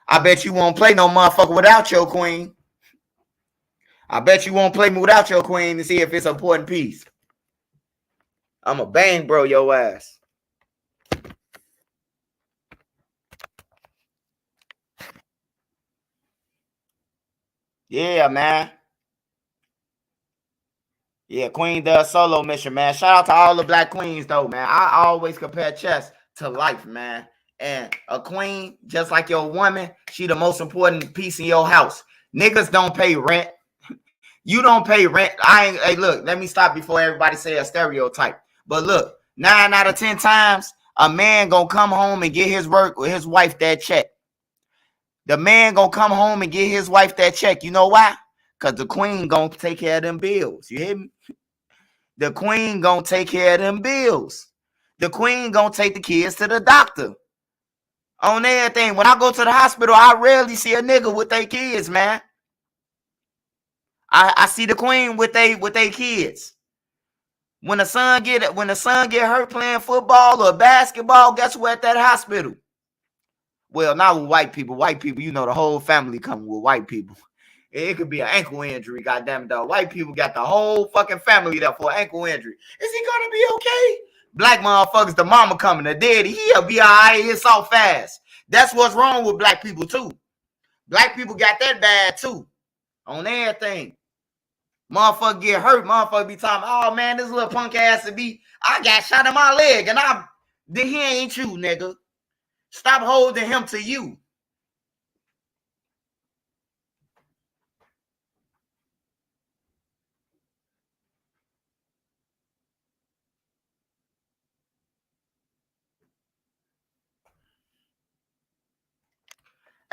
A: I bet you won't play no motherfucker without your queen. I bet you won't play me without your queen to see if it's an important piece. I'm a bang bro your ass. Yeah, man. Yeah, Queen does solo mission, man. Shout out to all the black queens, though, man. I always compare chess to life, man. And a queen, just like your woman, she the most important piece in your house. Niggas don't pay rent. You don't pay rent. Hey, look, let me stop before everybody say a stereotype. But look, 9 out of 10 times, a man gonna come home and get his work with his wife that check. The man gonna come home and get his wife that check. You know why? Because the queen gonna take care of them bills. You hear me? The queen gonna take care of them bills. The queen gonna take the kids to the doctor. On everything. When I go to the hospital, I rarely see a nigga with their kids, man. I see the queen with their kids. When the son get hurt playing football or basketball, guess what? At that hospital. Well, not with white people. White people, you know, the whole family coming with white people. It could be an ankle injury, goddamn it, though. White people got the whole fucking family there for an ankle injury. Is he gonna be okay? Black motherfuckers, the mama coming, the daddy, he'll be all right. It's so fast. That's what's wrong with black people too. Black people got that bad too. On everything. Motherfucker get hurt. Motherfucker be talking, oh man, this little punk ass to be. I got shot in my leg, and he ain't you, nigga. Stop holding him to you.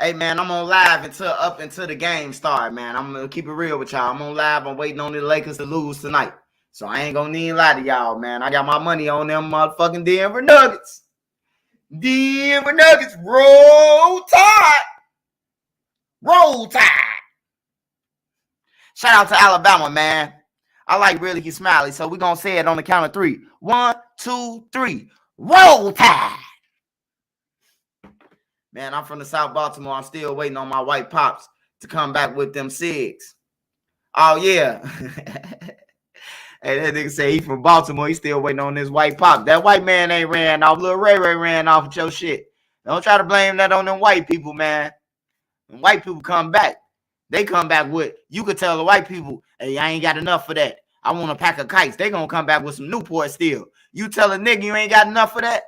A: Hey man, I'm on live until the game start, man. I'm gonna keep it real with y'all. I'm on live. I'm waiting on the Lakers to lose tonight. So I ain't gonna need a lie to y'all, man. I got my money on them motherfucking Denver Nuggets. Denver Nuggets, roll tide. Roll tide. Shout out to Alabama, man. I like Really Get Smiley, so we're gonna say it on the count of 3. 1, 2, 3. Roll tide. Man, I'm from the South Baltimore. I'm still waiting on my white pops to come back with them cigs. Oh, yeah. Hey, that nigga say he from Baltimore. He still waiting on this white pop. That white man ain't ran off. Lil Ray ran off with your shit. Don't try to blame that on them white people, man. When white people come back, they come back with, you could tell the white people, hey, I ain't got enough for that. I want a pack of kites. They gonna come back with some Newport still. You tell a nigga you ain't got enough for that,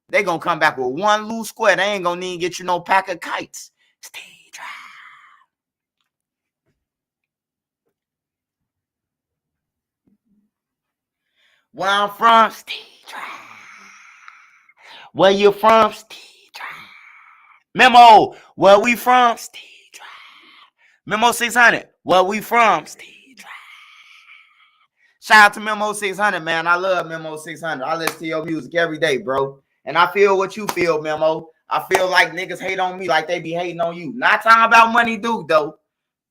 A: they gonna come back with one loose square. They ain't gonna need to get you no pack of kites. Stay dry. Where I'm from, stay dry. Where you from, stay dry. Memo, where we from, stay dry. Memo 600, where we from, stay dry. Shout out to Memo 600, man. I love Memo 600. I listen to your music every day, bro. And I feel what you feel, Memo. I feel like niggas hate on me like they be hating on you. Not talking about Money Duke, though.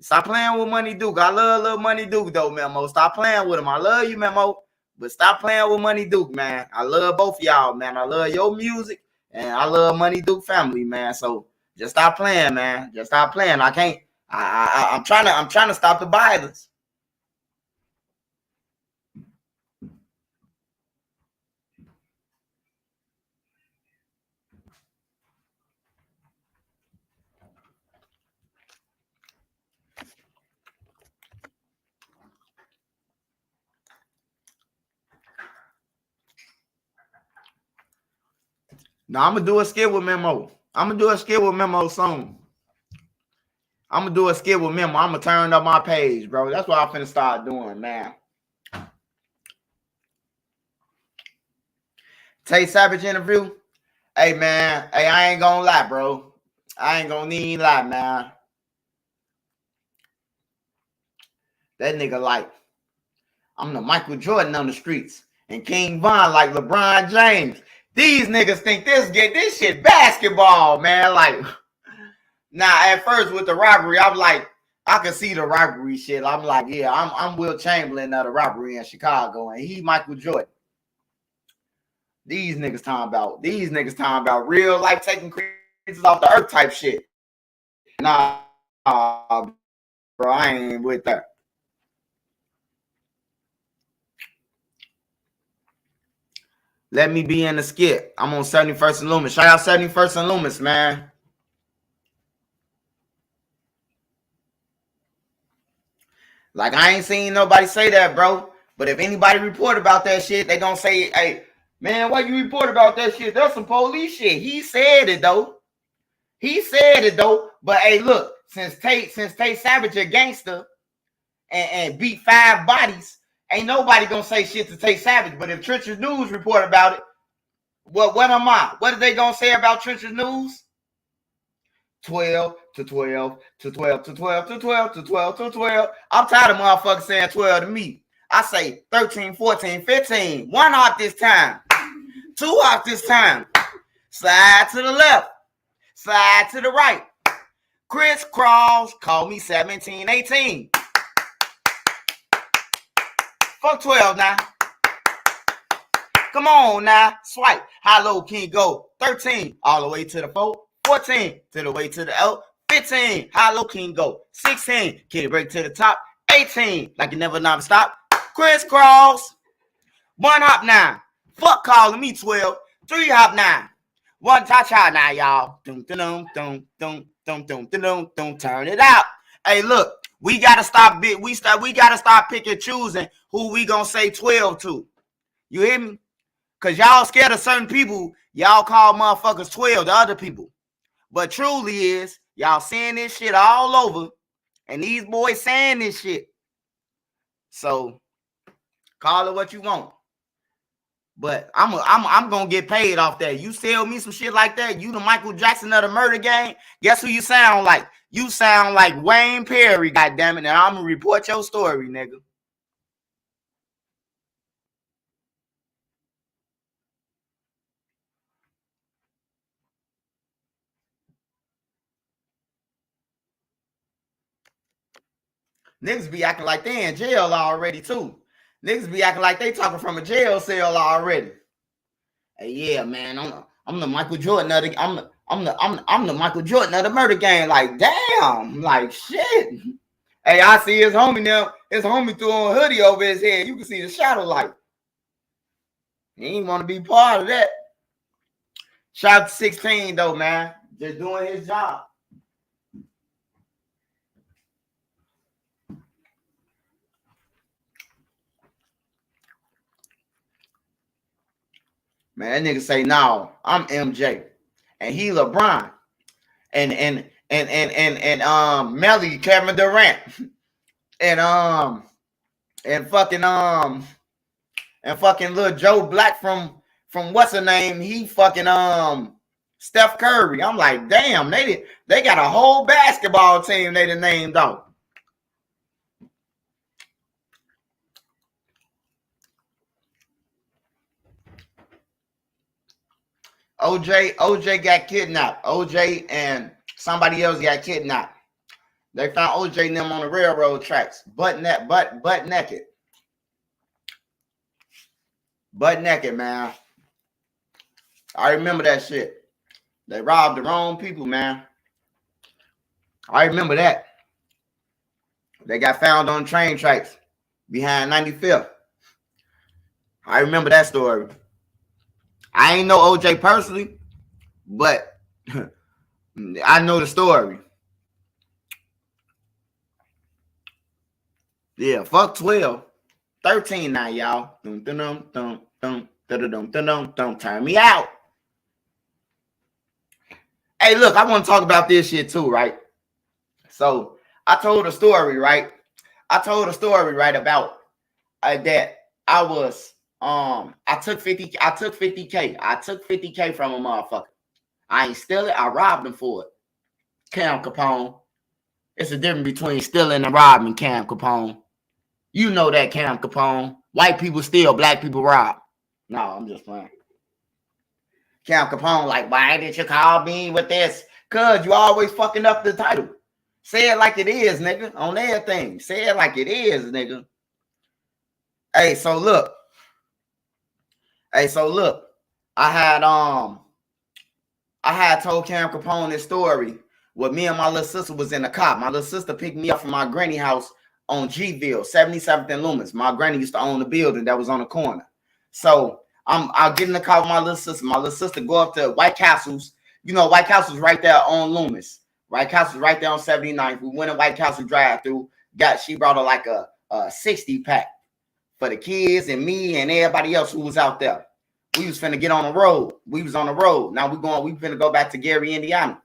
A: Stop playing with Money Duke. I love little Money Duke, though, Memo. Stop playing with him. I love you, Memo. But stop playing with Money Duke, man. I love both of y'all, man. I love your music, and I love Money Duke family, man. So just stop playing, man. Just stop playing. I can't. I'm trying to stop the violence. No, I'm gonna do a skit with Memo. I'm gonna do a skit with Memo soon. I'm gonna do a skit with Memo. I'm gonna turn up my page, bro. That's what I'm finna start doing, man. Tay Savage interview. Hey, man. Hey, I ain't gonna lie, bro. I ain't gonna even lie, man. That nigga like, I'm the Michael Jordan on the streets. And King Von like LeBron James. These niggas think this shit basketball, man. Like, now at first with the robbery, I'm like, I can see the robbery shit. I'm like, yeah, I'm Will Chamberlain of the robbery in Chicago, and he Michael Jordan. These niggas talking about real life taking creatures off the earth type shit. Nah, bro, I ain't with that. Let me be in the skit. I'm on 71st and Loomis. Shout out 71st and Loomis, man. Like, I ain't seen nobody say that, bro. But if anybody report about that shit, they gonna say, hey, man, why you report about that shit? That's some police shit. He said it, though. But, hey, look, since Tate Savage a gangster and beat 5 bodies, ain't nobody gonna say shit to Tate Savage. But if Trenches News report about it, what am I? What are they gonna say about Trenches News? 12 to 12 to 12 to 12 to 12 to 12 to 12. I'm tired of motherfuckers saying 12 to me. I say 13, 14, 15. 1 hop this time. 2 hop this time. Slide to the left. Slide to the right. Crisscross. Call me 17, 18. Fuck 12 now. Come on now. Swipe. How low can you go? 13 all the way to the 4. 14 to the way to the L. 15, how low can you go? 16, can you break to the top? 18, like you never stop. Crisscross. 1 hop 9. Fuck calling me 12. 3 hop 9. 1 cha-cha now, y'all. Don't turn it out. Hey, look, we gotta stop we gotta stop picking choosing who we gonna say 12 to. You hear me? Cause y'all scared of certain people, y'all call motherfuckers 12 to other people. But truly is, y'all seeing this shit all over, and these boys saying this shit. So, call it what you want. But I'm gonna get paid off that. You sell me some shit like that, you the Michael Jackson of the murder game. Guess who you sound like? You sound like Wayne Perry, goddammit, and I'm gonna report your story, nigga. Niggas be acting like they in jail already too. Niggas be acting like they talking from a jail cell already. Hey, yeah, man, I'm the Michael Jordan of the I'm the Michael Jordan of the murder game. Like, damn, like shit. Hey, I see his homie now. His homie threw on a hoodie over his head. You can see the shadow light. He ain't want to be part of that. Shout out to 16 though, man. Just doing his job. Man, that nigga say, no, I'm MJ. And he LeBron. And Melly, Kevin Durant. And fucking little Joe Black from what's her name? He fucking Steph Curry. I'm like, damn, they got a whole basketball team they done named off. OJ got kidnapped. OJ and somebody else got kidnapped. They found OJ and them on the railroad tracks, butt naked. Butt naked, man. I remember that shit. They robbed the wrong people, man. I remember that. They got found on train tracks behind 95th. I remember that story. I ain't know OJ personally, but I know the story. Yeah, fuck 12. 13 now, y'all. Don't turn me out. Hey, look, I want to talk about this shit too, right? So I told a story, right? I told a story, right, about that I was I took 50K. I took 50K from a motherfucker. I ain't steal it, I robbed him for it. Cam Capone. It's a difference between stealing and robbing, Cam Capone. You know that, Cam Capone. White people steal, black people rob. No, I'm just playing. Cam Capone, like, why did you call me with this? Cause you always fucking up the title. Say it like it is, nigga. On everything. Say it like it is, nigga. Hey, so look. I had told Cam Capone this story where me and my little sister was in the car. My little sister picked me up from my granny house on Gville, 77th and Loomis. My granny used to own the building that was on the corner. So I'll get in the car with my little sister. My little sister go up to White Castle's. You know, White Castle's right there on Loomis. White Castle's right there on 79th. We went to White Castle drive through. She brought her like a 60 pack for the kids and me and everybody else who was out there. We was finna get on the road. We was on the road. Now we finna go back to Gary, Indiana.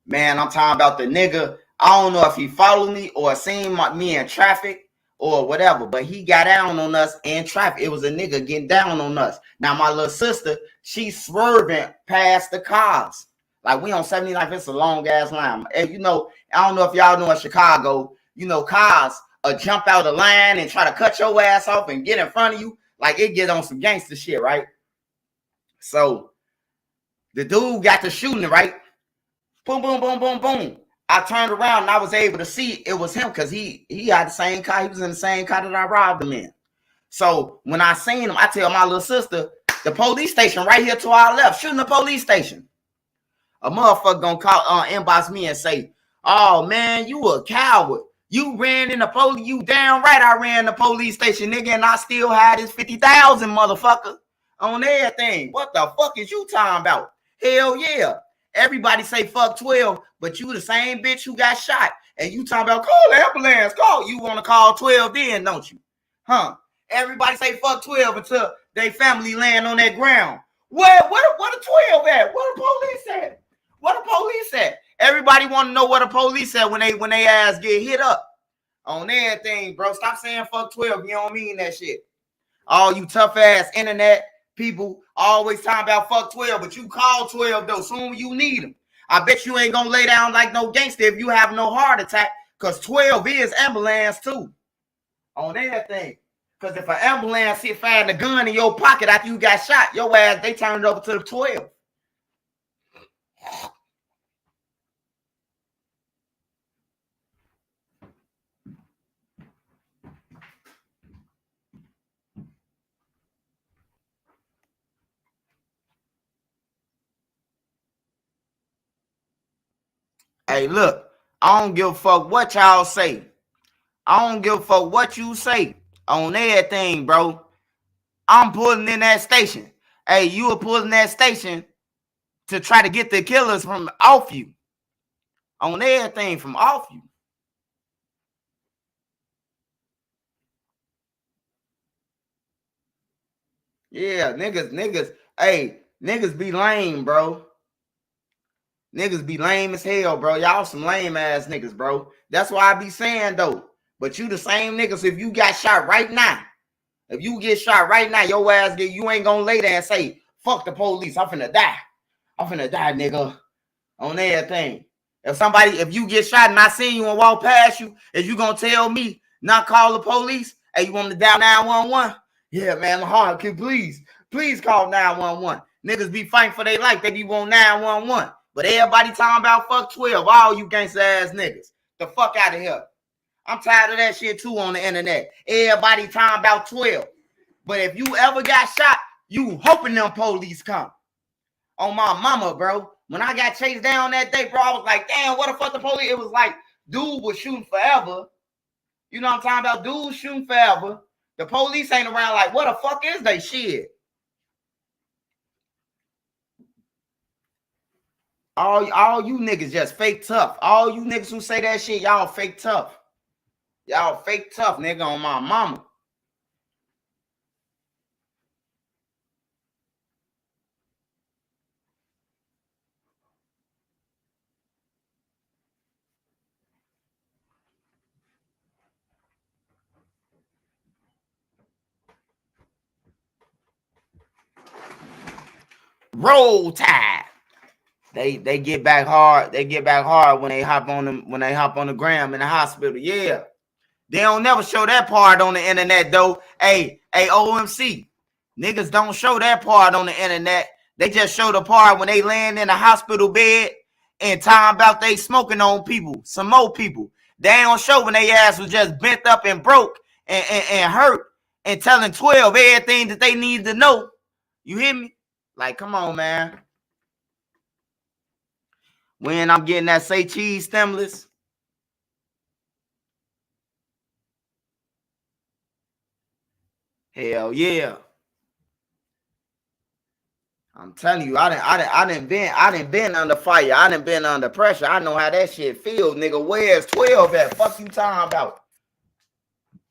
A: Man, I'm talking about the nigga. I don't know if he followed me or seen me in traffic or whatever, but he got down on us in traffic. It was a nigga getting down on us. Now my little sister, she's swerving past the cars. Like we on 79th, it's a long ass line. And you know, I don't know if y'all know in Chicago, you know, cars jump out of the line and try to cut your ass off and get in front of you. Like it get on some gangster shit, right? So the dude got to shooting it, right? Boom, boom, boom, boom, boom. I turned around and I was able to see it was him because he had the same car. He was in the same car that I robbed him in. So when I seen him, I tell my little sister, the police station right here to our left, shooting the police station. A motherfucker gonna call inbox me and say, oh man, you a coward. You ran in the police, you damn right I ran the police station, nigga, and I still had this 50,000 motherfucker on everything. What the fuck is you talking about? Hell yeah. Everybody say fuck 12, but you the same bitch who got shot. And you talking about call the ambulance, call. You want to call 12 then, don't you? Huh? Everybody say fuck 12 until they family land on that ground. What the 12 at? What the police at? What the police at? Everybody want to know what the police at when they ass get hit up on everything, bro. Stop saying fuck 12. You don't mean that shit. All you tough ass internet people always talking about fuck 12, but you call 12 though. Soon you need them. I bet you ain't gonna lay down like no gangster if you have no heart attack, because 12 is ambulance too. On everything. Because if an ambulance find a gun in your pocket after you got shot, your ass, they turn it over to the 12. Hey, look, I don't give a fuck what y'all say. I don't give a fuck what you say on everything, bro. I'm pulling in that station. Hey, you were pulling that station to try to get the killers from off you. On everything from off you. Yeah, niggas, hey, niggas be lame, bro. Niggas be lame as hell, bro. Y'all some lame ass niggas, bro. That's why I be saying though. But you the same niggas if you got shot right now. If you get shot right now, your ass you ain't gonna lay there and say, fuck the police, I'm finna die. I'm finna die, nigga. On everything. If you get shot and I see you and walk past you, is you gonna tell me not call the police? Hey, you want me to dial 911? Yeah, man, hard. Please call 911. Niggas be fighting for their life. They be want 911. But everybody talking about fuck 12. All you gangster ass niggas. The fuck out of here. I'm tired of that shit too on the internet. Everybody talking about 12. But if you ever got shot, you hoping them police come. On my mama, bro. When I got chased down that day, bro, I was like, damn, what the fuck the police? It was like, dude was shooting forever. You know what I'm talking about? Dude shooting forever. The police ain't around like, what the fuck is they shit? All you niggas just fake tough. All you niggas who say that shit, y'all fake tough. Y'all fake tough, nigga, on my mama. Roll Tide. They get back hard. They get back hard when they hop on the gram in the hospital. Yeah. They don't never show that part on the internet though. Hey, OMC. Niggas don't show that part on the internet. They just show the part when they land in a hospital bed and time about they smoking on people, some more people. They don't show when they ass was just bent up and broke and hurt and telling 12 everything that they need to know. You hear me? Like, come on, man. When I'm getting that say cheese stimulus. Hell yeah. I'm telling you, I done been under fire. I done been under pressure. I know how that shit feels, nigga. Where's 12 at? Fuck you talking about?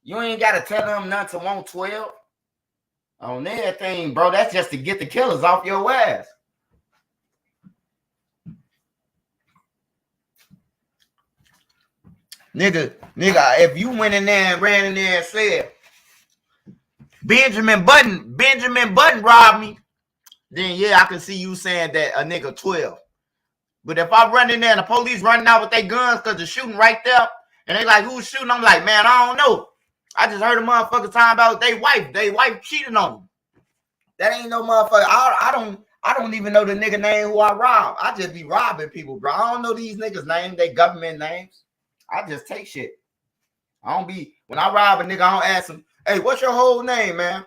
A: You ain't gotta tell them nothing to want 12 on everything, bro. That's just to get the killers off your ass. Nigga, if you went in there and ran in there and said Benjamin Button robbed me, then yeah, I can see you saying that a nigga 12. But if I run in there and the police running out with their guns because they're shooting right there, and they like, who's shooting? I'm like, man, I don't know. I just heard a motherfucker talking about they wife cheating on them. That ain't no motherfucker. I don't even know the nigga name who I rob. I just be robbing people, bro. I don't know these niggas' names, they government names. I just take shit. I don't be, when I rob a nigga, I don't ask him, hey, what's your whole name, man?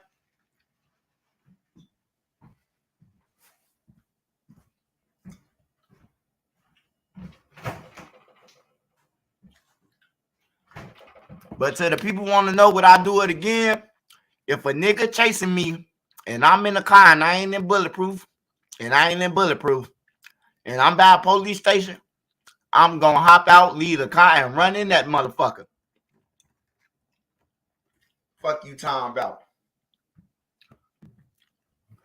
A: But to the people want to know, would I do it again? If a nigga chasing me and I'm in the car and I ain't in bulletproof, and I'm by a police station, I'm gonna hop out, leave the car, and run in that motherfucker. Fuck you talking about?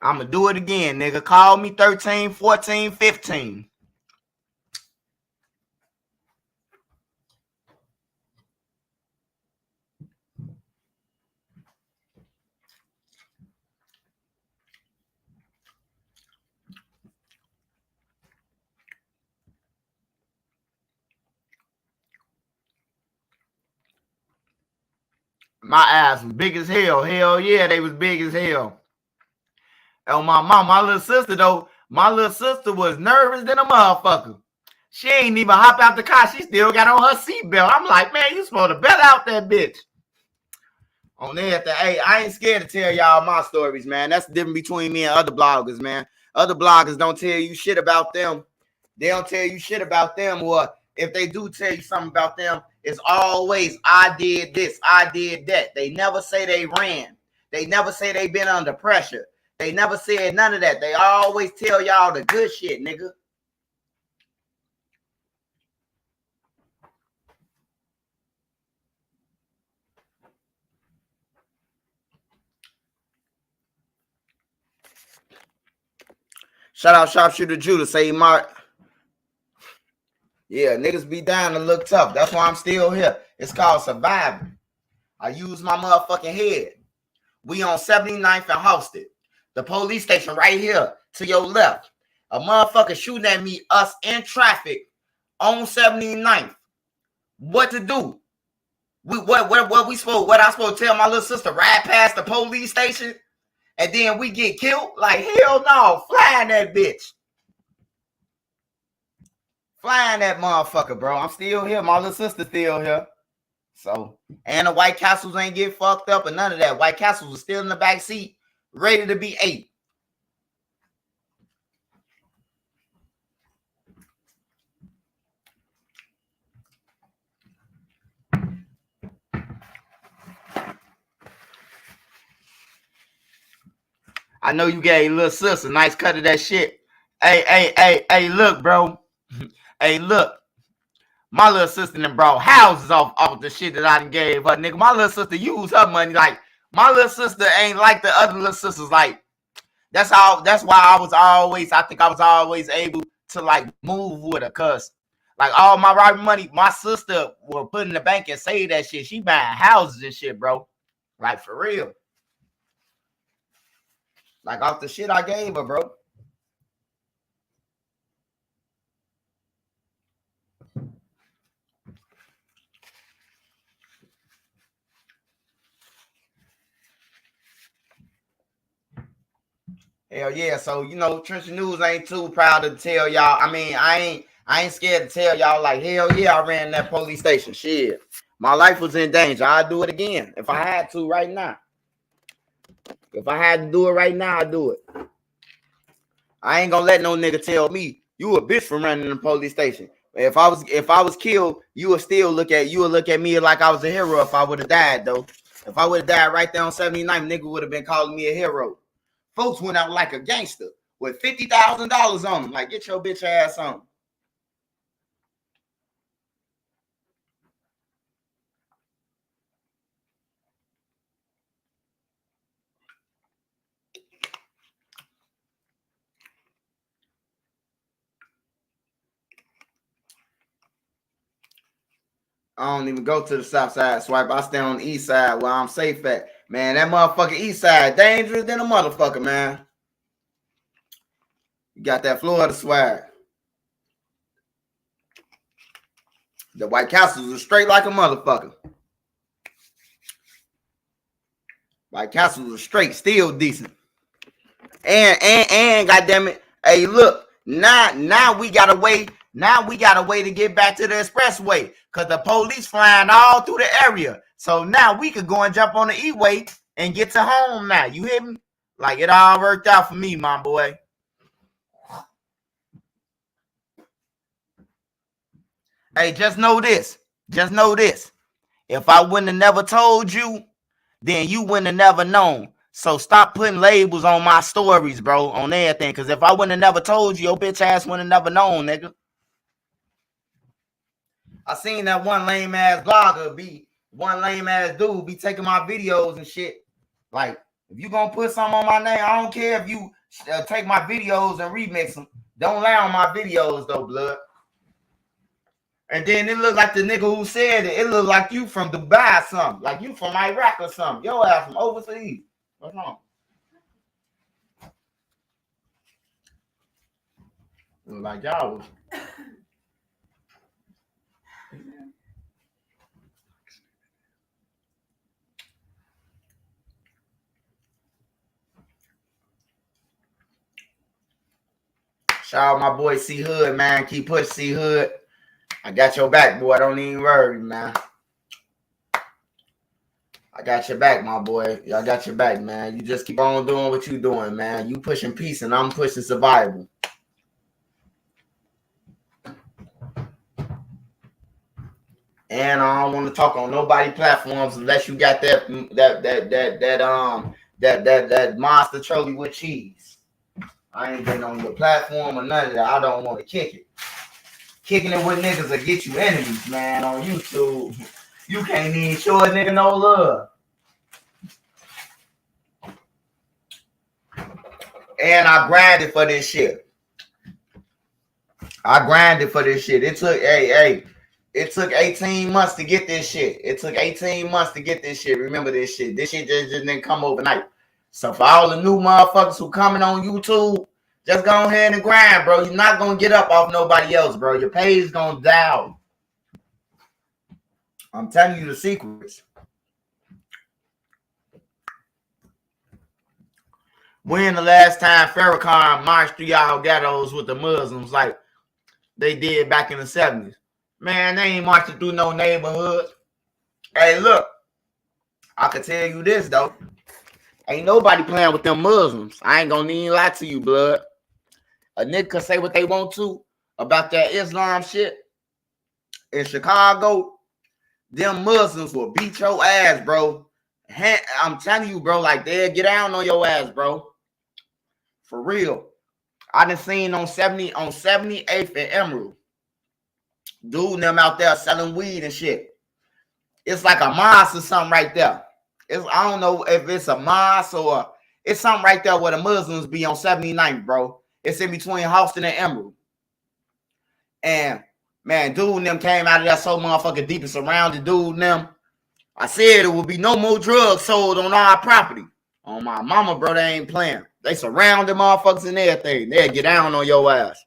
A: I'm gonna do it again, nigga. Call me 13, 14, 15. My ass was big as hell. Hell yeah, they was big as hell. Oh, my mom, my little sister, though, my little sister was nervous than a motherfucker. She ain't even hop out the car. She still got on her seatbelt. I'm like, man, you supposed to belt out that bitch. On everything. Hey, I ain't scared to tell y'all my stories, man. That's the difference between me and other bloggers, man. Other bloggers don't tell you shit about them. They don't tell you shit about them, or if they do tell you something about them, it's always, I did this, I did that. They never say they ran. They never say they been under pressure. They never said none of that. They always tell y'all the good shit, nigga. Shout out Sharpshooter Judah. Say Mark. Yeah, niggas be down to look tough. That's why I'm still here. It's called surviving. I use my motherfucking head. We on 79th and Halsted. The police station right here to your left. A motherfucker shooting at me, us in traffic on 79th. What to do? What I supposed to tell my little sister? Ride past the police station and then we get killed? Like, hell no. Flying that bitch. Flying that motherfucker, bro. I'm still here. My little sister still here. So, and the White Castles ain't get fucked up or none of that. White Castles was still in the back seat, ready to be ate. I know you gave little sister a nice cut of that shit. Hey, look, bro. Hey, look. My little sister done brought houses off the shit that I done gave her, nigga. My little sister used her money. Like, my little sister ain't like the other little sisters. Like, that's why I was always able to, like, move with her. Cause, like, all my right money, my sister will put in the bank and save that shit. She buying houses and shit, bro. Like, for real. Like, off the shit I gave her, bro. Hell yeah. So, you know, Trenching News ain't too proud to tell y'all. I mean, I ain't scared to tell y'all like, hell yeah, I ran that police station. Shit. My life was in danger. I'd do it again if I had to right now. If I had to do it right now, I'd do it. I ain't gonna let no nigga tell me you a bitch for running the police station. If I was killed, you would look at me like I was a hero if I would have died though. If I would have died right there on 79th, nigga would have been calling me a hero. Folks went out like a gangster with $50,000 on them. Like, get your bitch ass on. I don't even go to the south side swipe. I stay on the east side where I'm safe at. Man, that motherfucking east side dangerous than a motherfucker, man. You got that Florida swag. The White Castles are straight like a motherfucker. White Castles are straight, still decent. And goddamn it, hey, look, now we got a way. Now we got a way to get back to the expressway because the police flying all through the area. So now we could go and jump on the E-way and get to home now. You hear me? Like, it all worked out for me, my boy. Hey, just know this. Just know this. If I wouldn't have never told you, then you wouldn't have never known. So stop putting labels on my stories, bro, on everything. Because if I wouldn't have never told you, your bitch ass wouldn't have never known, nigga. I seen that one lame ass blogger one lame ass dude be taking my videos and shit. Like, if you gonna put something on my name, I don't care if you take my videos and remix them. Don't lie on my videos though, blood. And then it looked like the nigga who said it. It looked like you from Dubai or something. Like you from Iraq or something. Your ass from overseas. What's wrong? Like y'all was. Shout out my boy C Hood, man. Keep pushing C Hood. I got your back, boy. Don't even worry, man. I got your back, my boy. I got your back, man. You just keep on doing what you doing, man. You pushing peace and I'm pushing survival. And I don't want to talk on nobody platforms unless you got that monster trolley with cheese. I ain't been on your platform or none of that. I don't want to kick it. Kicking it with niggas will get you enemies, man, on YouTube. You can't even show a nigga no love. And I grinded for this shit. It took 18 months to get this shit. Remember this shit. This shit just didn't come overnight. So for all the new motherfuckers who coming on YouTube, just go ahead and grind, bro. You're not going to get up off nobody else, bro. Your page is going to down. I'm telling you the secrets. When the last time Farrakhan marched through y'all ghettos with the Muslims like they did back in the 70s? Man, they ain't marching through no neighborhood. Hey, look. I can tell you this, though. Ain't nobody playing with them Muslims. I ain't gonna even lie to you, blood. A nigga can say what they want to about that Islam shit. In Chicago, them Muslims will beat your ass, bro. I'm telling you, bro, like they'll get down on your ass, bro. For real. I done seen on 78th and Emerald. Dude and them out there selling weed and shit. It's like a mosque or something right there. I don't know if it's a mosque or it's something right there where the Muslims be on 79th, bro. It's in between Houston and Emerald. And man, dude and them came out of there so motherfucking deep and surrounded dude and them. I said it would be no more drugs sold on our property. On my mama, bro, they ain't playing. They surround them motherfuckers and everything. They'll get down on your ass.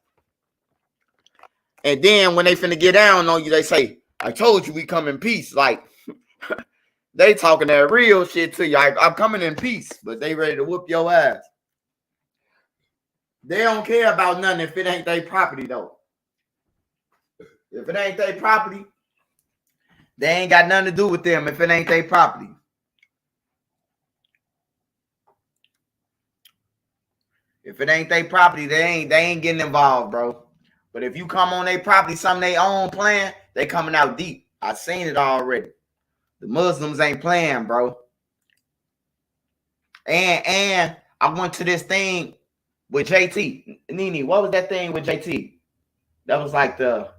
A: And then when they finna get down on you, they say, I told you we come in peace. Like, they talking that real shit to you. I'm coming in peace, but they ready to whoop your ass. They don't care about nothing if it ain't their property, though. If it ain't their property, they ain't got nothing to do with them if it ain't their property. If it ain't their property, they ain't getting involved, bro. But if you come on their property, something they own playing, they coming out deep. I seen it already. The Muslims ain't playing, bro. And I went to this thing with JT. Nene, what was that thing with JT? That was like it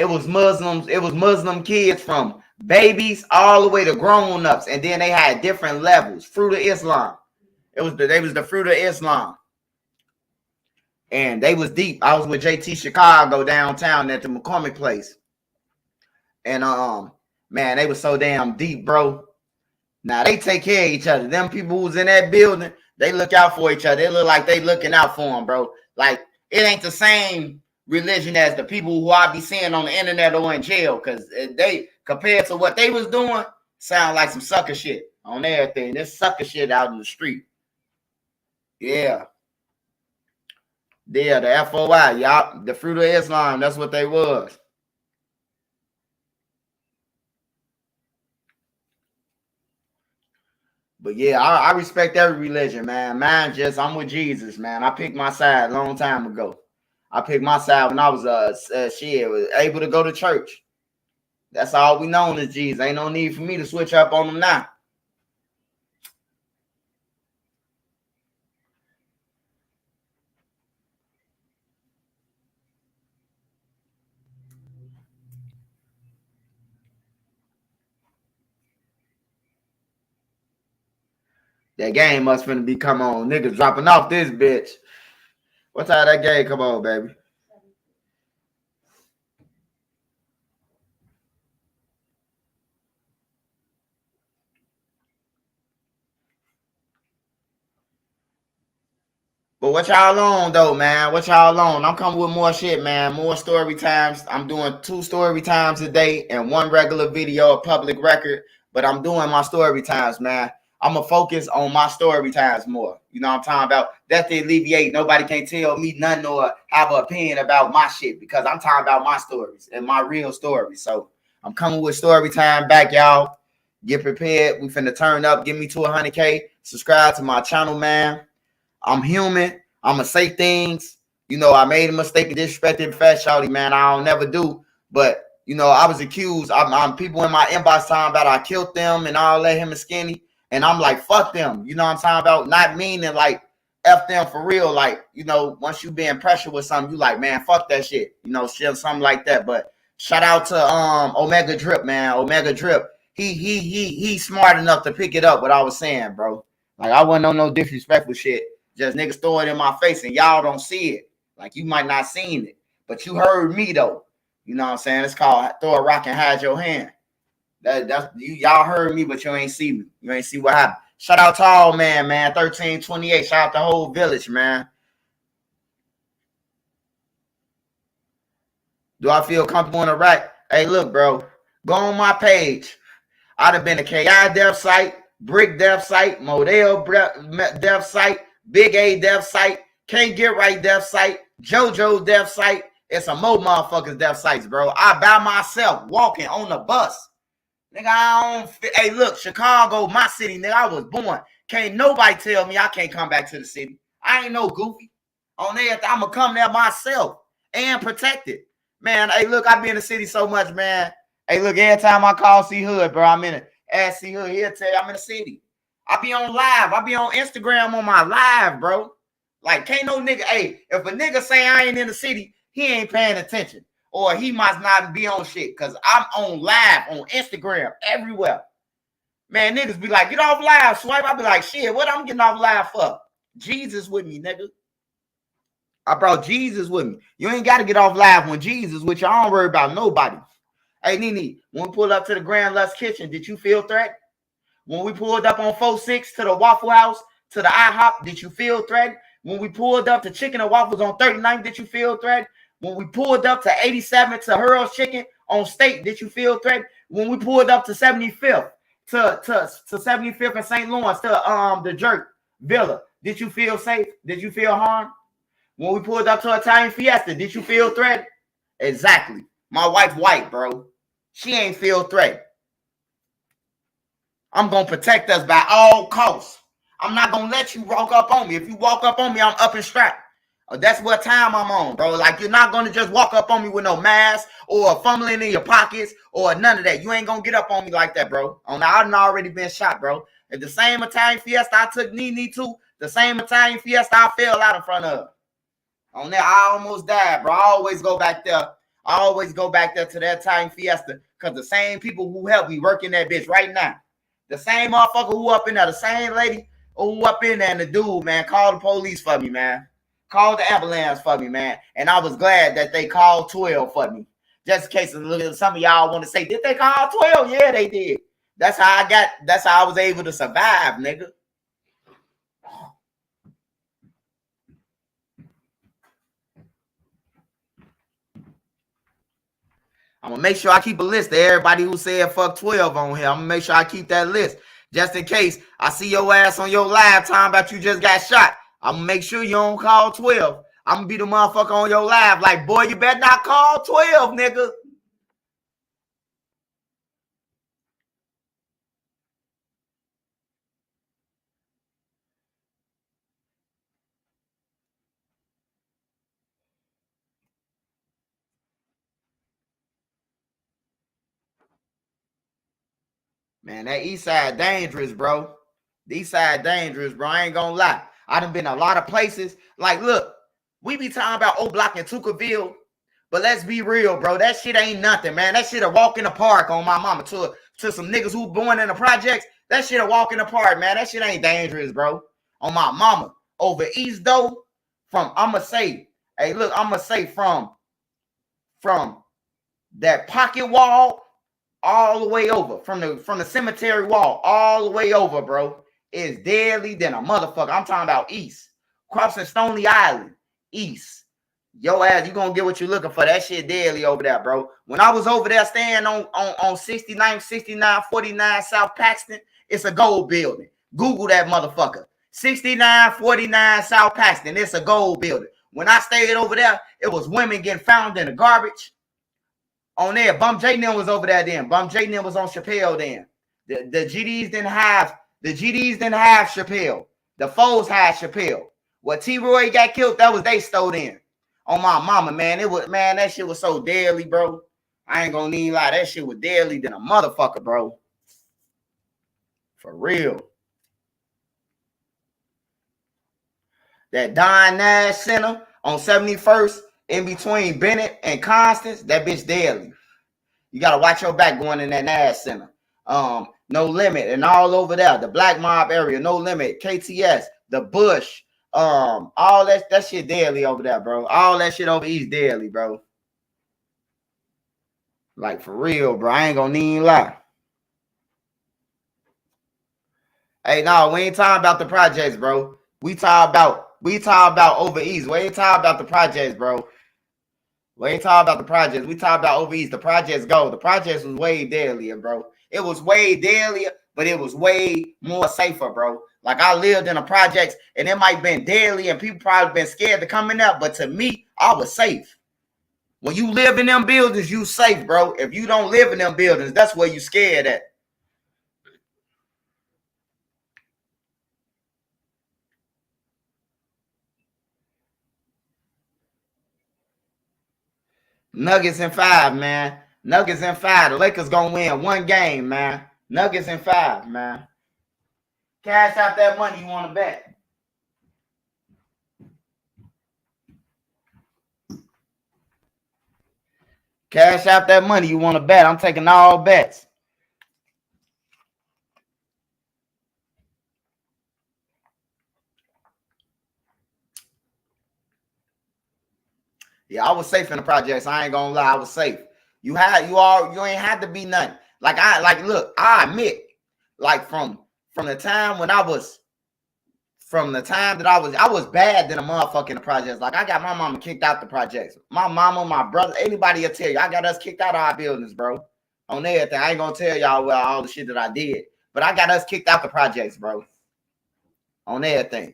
A: was Muslims. It was Muslim kids from babies all the way to grown-ups. And then they had different levels. Fruit of Islam. They was the Fruit of Islam. And they was deep. I was with JT Chicago downtown at the McCormick place. And man, they was so damn deep, bro. Now they take care of each other. Them people who's in that building, they look out for each other. They look like they looking out for them, bro. Like, it ain't the same religion as the people who I be seeing on the internet or in jail, because they, compared to what they was doing, sound like some sucker shit on everything. This sucker shit out in the street. Yeah. Yeah, the FOI, y'all, the Fruit of Islam, that's what they was. But yeah, I respect every religion, man. I'm with Jesus, man. I picked my side a long time ago. I picked my side when I was was able to go to church. That's all we known as Jesus. Ain't no need for me to switch up on them now. That game must finna be come on. Niggas dropping off this bitch. What time that game come on, baby? But what y'all on, though, man? What y'all on? I'm coming with more shit, man. More story times. I'm doing 2 story times a day and 1 regular video, a public record. But I'm doing my story times, man. I'm going to focus on my story times more. You know what I'm talking about? That's to alleviate. Nobody can tell me nothing or have an opinion about my shit, because I'm talking about my stories and my real stories. So I'm coming with story time back, y'all. Get prepared. We finna turn up. Get me to 100K. Subscribe to my channel, man. I'm human. I'm going to say things. You know, I made a mistake of disrespecting Fat Shawty, man. I don't never do. But, you know, I was accused. I'm people in my inbox talking about I killed them and all that, him and Skinny. And I'm like, fuck them. You know what I'm talking about? Not meaning like F them for real. Like, you know, once you being pressured with something, you like, man, fuck that shit. You know, shit, something like that. But shout out to Omega Drip, man. Omega Drip. He smart enough to pick it up what I was saying, bro. Like, I wasn't on no disrespectful shit. Just niggas throw it in my face and y'all don't see it. Like, you might not seen it, but you heard me though. You know what I'm saying? It's called throw a rock and hide your hand. That's y'all heard me, but you ain't see me. You ain't see what happened. Shout out to all man. 1328. Shout out the whole village, man. Do I feel comfortable in the rack? Hey, look, bro. Go on my page. I'd have been a KI dev site, Brick dev site, Model dev site, Big A dev site, Can't Get Right dev site, JoJo dev site. It's a more motherfuckers dev sites, bro. I by myself walking on the bus. Nigga, I don't. Hey, look, Chicago, my city, nigga. I was born. Can't nobody tell me I can't come back to the city. I ain't no goofy. On there, I'm gonna come there myself and protect it. Man, hey, look, I be in the city so much, man. Hey, look, every time I call C Hood, bro, I'm in it. Ask C Hood, he'll tell you I'm in the city. I be on live. I be on Instagram on my live, bro. Like, can't no nigga, hey, if a nigga say I ain't in the city, he ain't paying attention. Or he must not be on shit, because I'm on live on Instagram everywhere. Man, niggas be like, get off live, swipe. I be like, shit, what I'm getting off live for? Jesus with me, nigga. I brought Jesus with me. You ain't got to get off live when Jesus with you. I don't worry about nobody. Hey, Nene, when we pulled up to the Grand Lux Kitchen, did you feel threatened? When we pulled up on 4-6 to the Waffle House, to the IHOP, did you feel threatened? When we pulled up to Chicken and Waffles on 39th, did you feel threatened? When we pulled up to 87 to Hurl's Chicken on State, did you feel threatened? When we pulled up to 75th to 75th and St. Lawrence to the Jerk Villa, did you feel safe? Did you feel harmed? When we pulled up to Italian Fiesta, did you feel threatened? Exactly. My wife white, bro. She ain't feel threatened. I'm going to protect us by all costs. I'm not going to let you walk up on me. If you walk up on me, I'm up and strapped. That's what time I'm on, bro. Like, you're not going to just walk up on me with no mask or fumbling in your pockets or none of that. You ain't going to get up on me like that, bro. I've already been shot, bro. At the same Italian Fiesta I took Nene to, the same Italian Fiesta I fell out in front of. On there, I almost died, bro. I always go back there. I always go back there to that Italian Fiesta because the same people who helped me working that bitch right now, the same motherfucker who up in there, the same lady who up in there, and the dude, man, called the police for me, man. Called the ambulance for me, man. And I was glad that they called 12 for me. Just in case some of y'all want to say, did they call 12? Yeah, they did. That's how I was able to survive, nigga. I'm going to make sure I keep a list of everybody who said fuck 12 on here. I'm going to make sure I keep that list. Just in case I see your ass on your live time about you just got shot. I'm going to make sure you don't call 12. I'm going to be the motherfucker on your live like, boy, you better not call 12, nigga. Man, that east side dangerous, bro. The east side dangerous, bro. I ain't gonna lie. I done been a lot of places. Like, look, we be talking about O Block and Tuckerville, but let's be real, bro. That shit ain't nothing, man. That shit a walk in the park on my mama. To some niggas who born in the projects, that shit a walk in the park, man. That shit ain't dangerous, bro. On my mama. Over east, though, I'ma say from that pocket wall all the way over, from the cemetery wall all the way over, bro, is deadly than a motherfucker. I'm talking about east. Crossing Stony Island, east. Yo ass, you gonna get what you're looking for. That shit deadly over there, bro. When I was over there staying on 6949 South Paxton, it's a gold building. Google that motherfucker. 6949 South Paxton, it's a gold building. When I stayed over there, it was women getting found in the garbage. On there, Bum J Nim was over there then. Bum J Nim was on Chappelle then. The GDs didn't have Chappelle. The foes had Chappelle. What T-Roy got killed, that was they stowed in. On my mama, man. That shit was so deadly, bro. I ain't gonna need lie. That shit was deadly than a motherfucker, bro. For real. That Don Nash Center on 71st in between Bennett and Constance, that bitch deadly. You got to watch your back going in that Nash Center. No Limit and all over there. The Black Mob area, No Limit, KTS, the Bush, all that shit deadly over there, bro. All that shit over east deadly, bro. Like, for real, bro. I ain't gonna need lie. Hey, no, we ain't talking about the projects, bro. We talk about over east. We ain't talking about the projects, bro. We ain't talking about the projects. We talk about over east. The projects go. The projects was way deadlier, bro. It was way deadlier, but it was way more safer, bro. Like, I lived in the projects, and it might have been deadly, and people probably been scared to come in there, but to me, I was safe. When you live in them buildings, you safe, bro. If you don't live in them buildings, that's where you scared at. Nuggets in 5, man. Nuggets in 5. The Lakers gonna win one game, man. Nuggets in 5, man. Cash out that money you want to bet. Cash out that money you want to bet. I'm taking all bets. Yeah, I was safe in the projects. I ain't gonna lie, I was safe. You ain't had to be nothing. Look, I admit, like from the time when I was from the time that I was bad than a motherfucker in the projects. Like, I got my mama kicked out the projects. My mama, my brother, anybody will tell you, I got us kicked out of our buildings, bro. On everything. I ain't gonna tell y'all all the shit that I did, but I got us kicked out the projects, bro. On everything.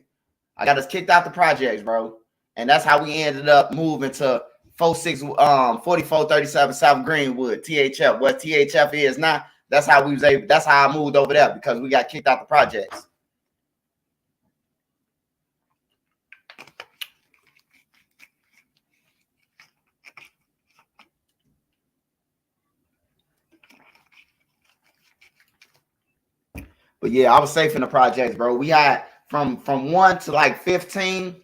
A: I got us kicked out the projects, bro. And that's how we ended up moving to 4437 South Greenwood, THF. What THF is now, that's how we was able, that's how I moved over there, because we got kicked out the projects. But yeah, I was safe in the projects, bro. We had from 1 to like 15,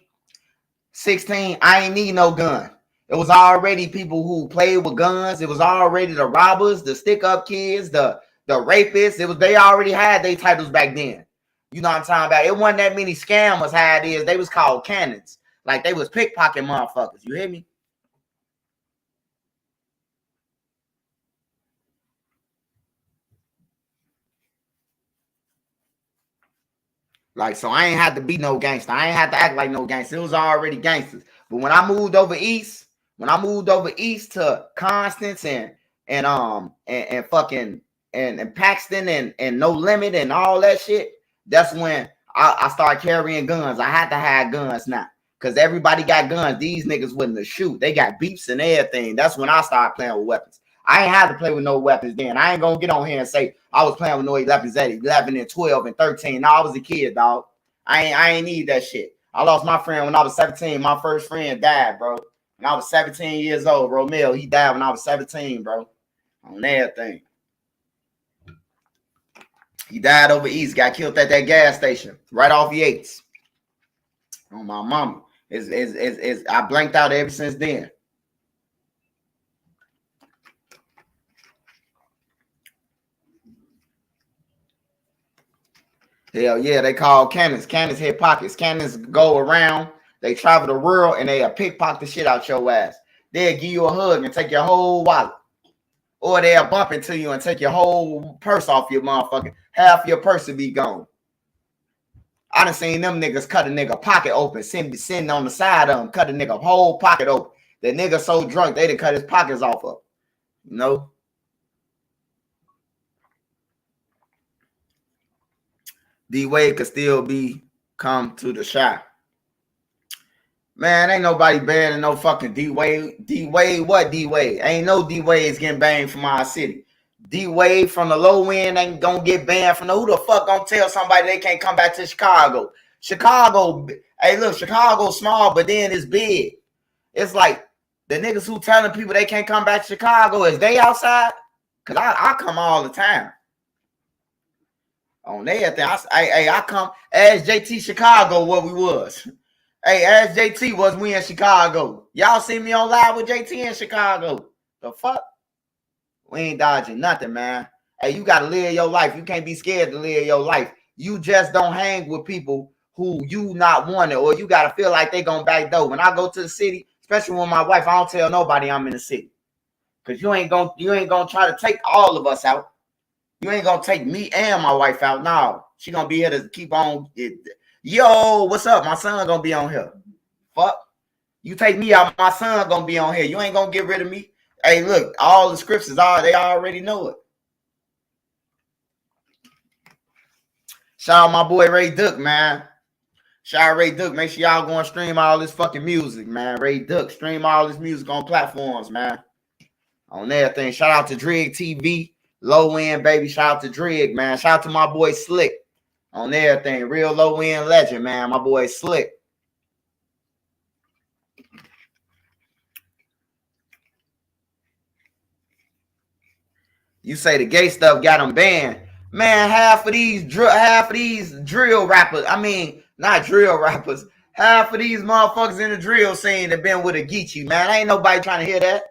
A: 16, I ain't need no gun. It was already people who played with guns. It was already the robbers, the stick-up kids, the rapists. It was, they already had their titles back then. You know what I'm talking about? It wasn't that many scammers how it is. They was called cannons. Like, they was pickpocket motherfuckers. You hear me? Like, so I ain't had to be no gangster. I ain't had to act like no gangster. It was already gangsters. But when I moved over east to Constance and fucking and Paxton and No Limit and all that shit, that's when I started carrying guns. I had to have guns now, because everybody got guns. These niggas wouldn't shoot. They got beeps and everything. That's when I started playing with weapons. I ain't had to play with no weapons then. I ain't gonna get on here and say I was playing with no weapons at 11 and 12 and 13. No, I was a kid, dog. I ain't need that shit. I lost my friend when I was 17. My first friend died, bro. When I was 17 years old, Romeo, he died when I was 17, bro. On everything. He died over east, got killed at that gas station, right off Yates. On my mama. I blanked out ever since then. Hell yeah, they call cannons. Cannons hit pockets. Cannons go around. They travel the world and they pickpocket the shit out your ass. They'll give you a hug and take your whole wallet. Or they'll bump into you and take your whole purse off your motherfucker. Half your purse will be gone. I done seen them niggas cut a nigga pocket open, sitting on the side of them, cut a nigga whole pocket open. The nigga so drunk, they done cut his pockets off of. You know? D-Wade could still be come to the shop. Man, ain't nobody banning no fucking D-Wade. D-Wade, what D-Wade? Ain't no D-Wade's getting banned from our city. D-Wade from the low end ain't gonna get banned from who the fuck gonna tell somebody they can't come back to Chicago? Chicago, hey, look, Chicago's small, but then it's big. It's like the niggas who telling people they can't come back to Chicago, is they outside? Because I come all the time. On everything. I come. Ask JT Chicago what we was. Hey, ask JT was we in Chicago. Y'all see me on live with JT in Chicago. The fuck? We ain't dodging nothing, man. Hey, you got to live your life. You can't be scared to live your life. You just don't hang with people who you not wanted, or you got to feel like they going to backdoor. When I go to the city, especially with my wife, I don't tell nobody I'm in the city. Because you ain't gonna try to take all of us out. You ain't gonna take me and my wife out. No, she gonna be here to keep on. Yo, what's up? My son gonna be on here. Fuck. You take me out, my son gonna be on here. You ain't gonna get rid of me. Hey, look, all the scriptures they already know it. Shout out my boy Ray Duck, man. Shout out Ray Duck. Make sure y'all go and stream all this fucking music, man. Ray Duck, stream all this music on platforms, man. On everything. Shout out to Drig TV. Low end, baby. Shout out to Drig, man. Shout out to my boy Slick. On everything. Real low end legend, man. My boy Slick. You say the gay stuff got them banned. Man, half of these drill rappers, I mean, not drill rappers, half of these motherfuckers in the drill scene have been with a Geechee, man. Ain't nobody trying to hear that.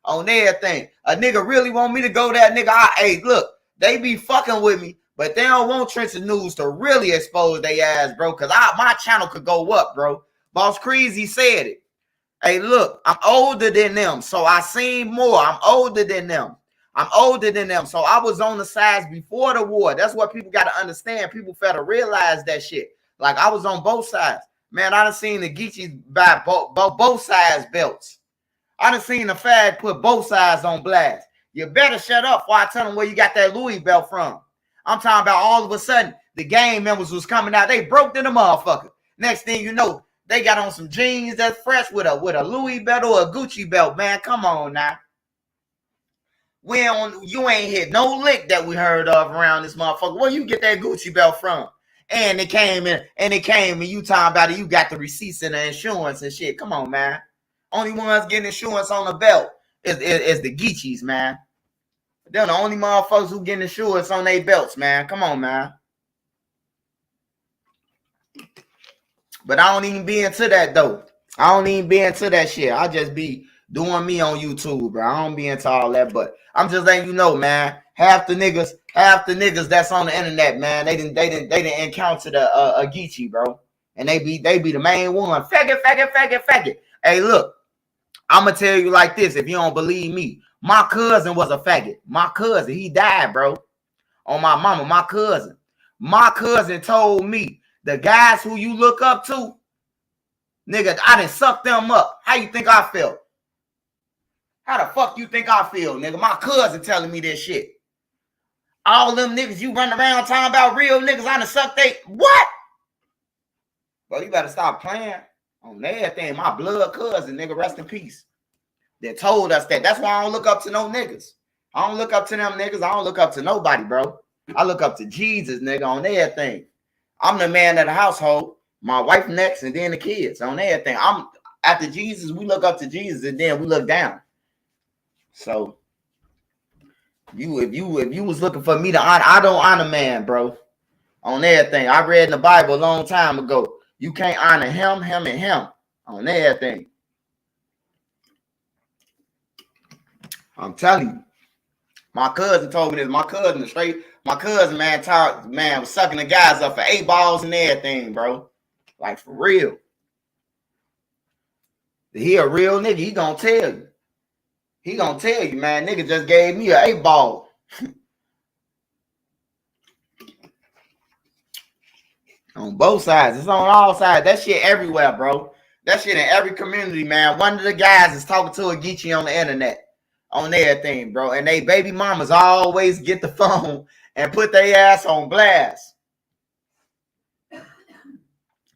A: On everything. A nigga really want me to go there, nigga. Hey, look, they be fucking with me, but they don't want Trenton News to really expose their ass, bro, because my channel could go up, bro. Boss Crazy said it. Hey, look, I'm older than them, so I seen more. I'm older than them. So I was on the sides before the war. That's what people got to understand. People fail to realize that shit. Like, I was on both sides. Man, I done seen the Geechees buy both sides belts. I done seen the fag put both sides on blast. You better shut up before I tell them where you got that Louis belt from. I'm talking about all of a sudden, the gang members was coming out. They broke in the motherfucker. Next thing you know, they got on some jeans that's fresh with a Louis belt or a Gucci belt. Man, come on now. You ain't hit no lick that we heard of around this motherfucker. Where you get that Gucci belt from? And it came in, and you talking about it. You got the receipts and the insurance and shit. Come on, man. Only ones getting insurance on the belt is the Geechees, man. They're the only motherfuckers who getting insurance on their belts, man. Come on, man. But I don't even be into that, though. I don't even be into that shit. I just be doing me on YouTube, bro. I don't be into all that, but I'm just letting you know, man. Half the niggas that's on the internet, man, they didn't encounter a Geechee, bro. And they be the main one. Faggot. Hey, look, I'm gonna tell you like this if you don't believe me. My cousin was a faggot. My cousin, he died, bro. On my mama, my cousin. My cousin told me the guys who you look up to, nigga, I done sucked them up. How you think I felt? How the fuck you think I feel, nigga? My cousin telling me this shit. All them niggas you run around talking about real niggas, I done sucked they... What? Bro, you better stop playing on everything. My blood cousin, nigga, rest in peace. They told us that. That's why I don't look up to no niggas. I don't look up to them niggas. I don't look up to nobody, bro. I look up to Jesus, nigga, on everything. I'm the man of the household. My wife next, and then the kids on everything. I'm after Jesus. We look up to Jesus, and then we look down. So, if you was looking for me to honor, I don't honor man, bro. On everything. I read in the Bible a long time ago. You can't honor him, and him on everything. I'm telling you. My cousin told me this. My cousin, man, was sucking the guys up for 8 balls and everything, bro. Like, for real. He a real nigga. He gonna tell you. He gonna tell you, man, nigga just gave me an 8 ball. On both sides. It's on all sides. That shit everywhere, bro. That shit in every community, man. One of the guys is talking to a Geechee on the internet. On everything, bro. And they baby mamas always get the phone and put their ass on blast.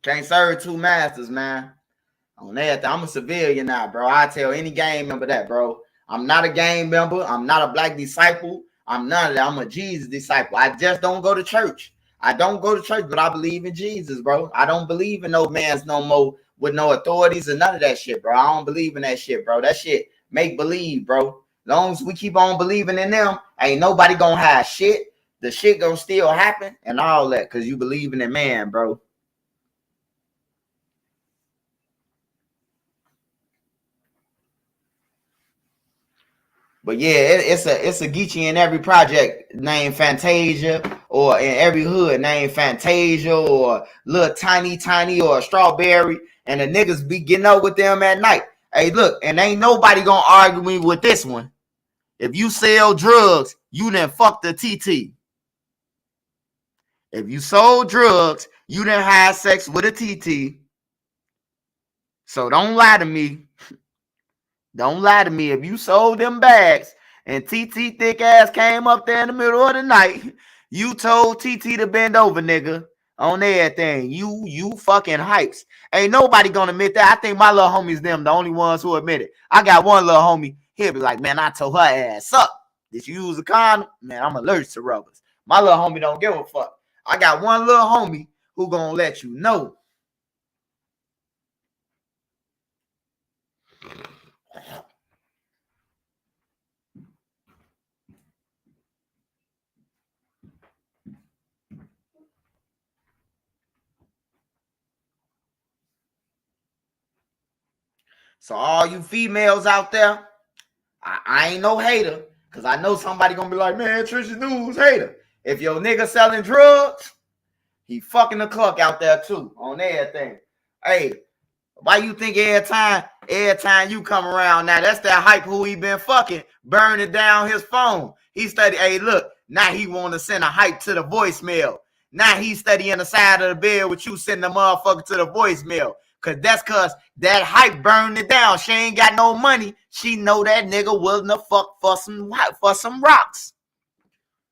A: Can't serve 2 masters, man. On everything. I'm a civilian now, bro. I tell any gang member that, bro. I'm not a gang member. I'm not a black disciple. I'm none of that. I'm a Jesus disciple. I just don't go to church. I don't go to church, but I believe in Jesus, bro. I don't believe in no man's no more with no authorities and none of that shit, bro. I don't believe in that shit, bro. That shit make believe, bro. As long as we keep on believing in them, ain't nobody gonna have shit. The shit gonna still happen and all that because you believing in man, bro. But yeah, it's a Geechee in every project named Fantasia, or in every hood named Fantasia, or Little Tiny, or Strawberry, and the niggas be getting up with them at night. Hey, look, and ain't nobody gonna argue me with this one. If you sell drugs, you done fucked the TT. If you sold drugs, you done had sex with a TT. So don't lie to me. Don't lie to me. If you sold them bags and TT thick ass came up there in the middle of the night, you told TT to bend over, nigga, on everything. You fucking hypes. Ain't nobody gonna admit that. I think my little homies, them, the only ones who admit it. I got one little homie. He'll be like, man, I told her ass up. Did you use a condom? Man, I'm allergic to rubbers. My little homie don't give a fuck. I got one little homie who gonna let you know. So all you females out there, I ain't no hater, because I know somebody gonna be like, man, Trisha News hater. If your nigga selling drugs, he fucking the cluck out there too, on everything. Hey, why you think every time you come around now, that's that hype who he been fucking, burning down his phone. He studied, hey, look, now he want to send a hype to the voicemail. Now he's studying the side of the bed with you sending the motherfucker to the voicemail. Cause that hype burned it down. She ain't got no money. She know that nigga willing to fuck for some rocks.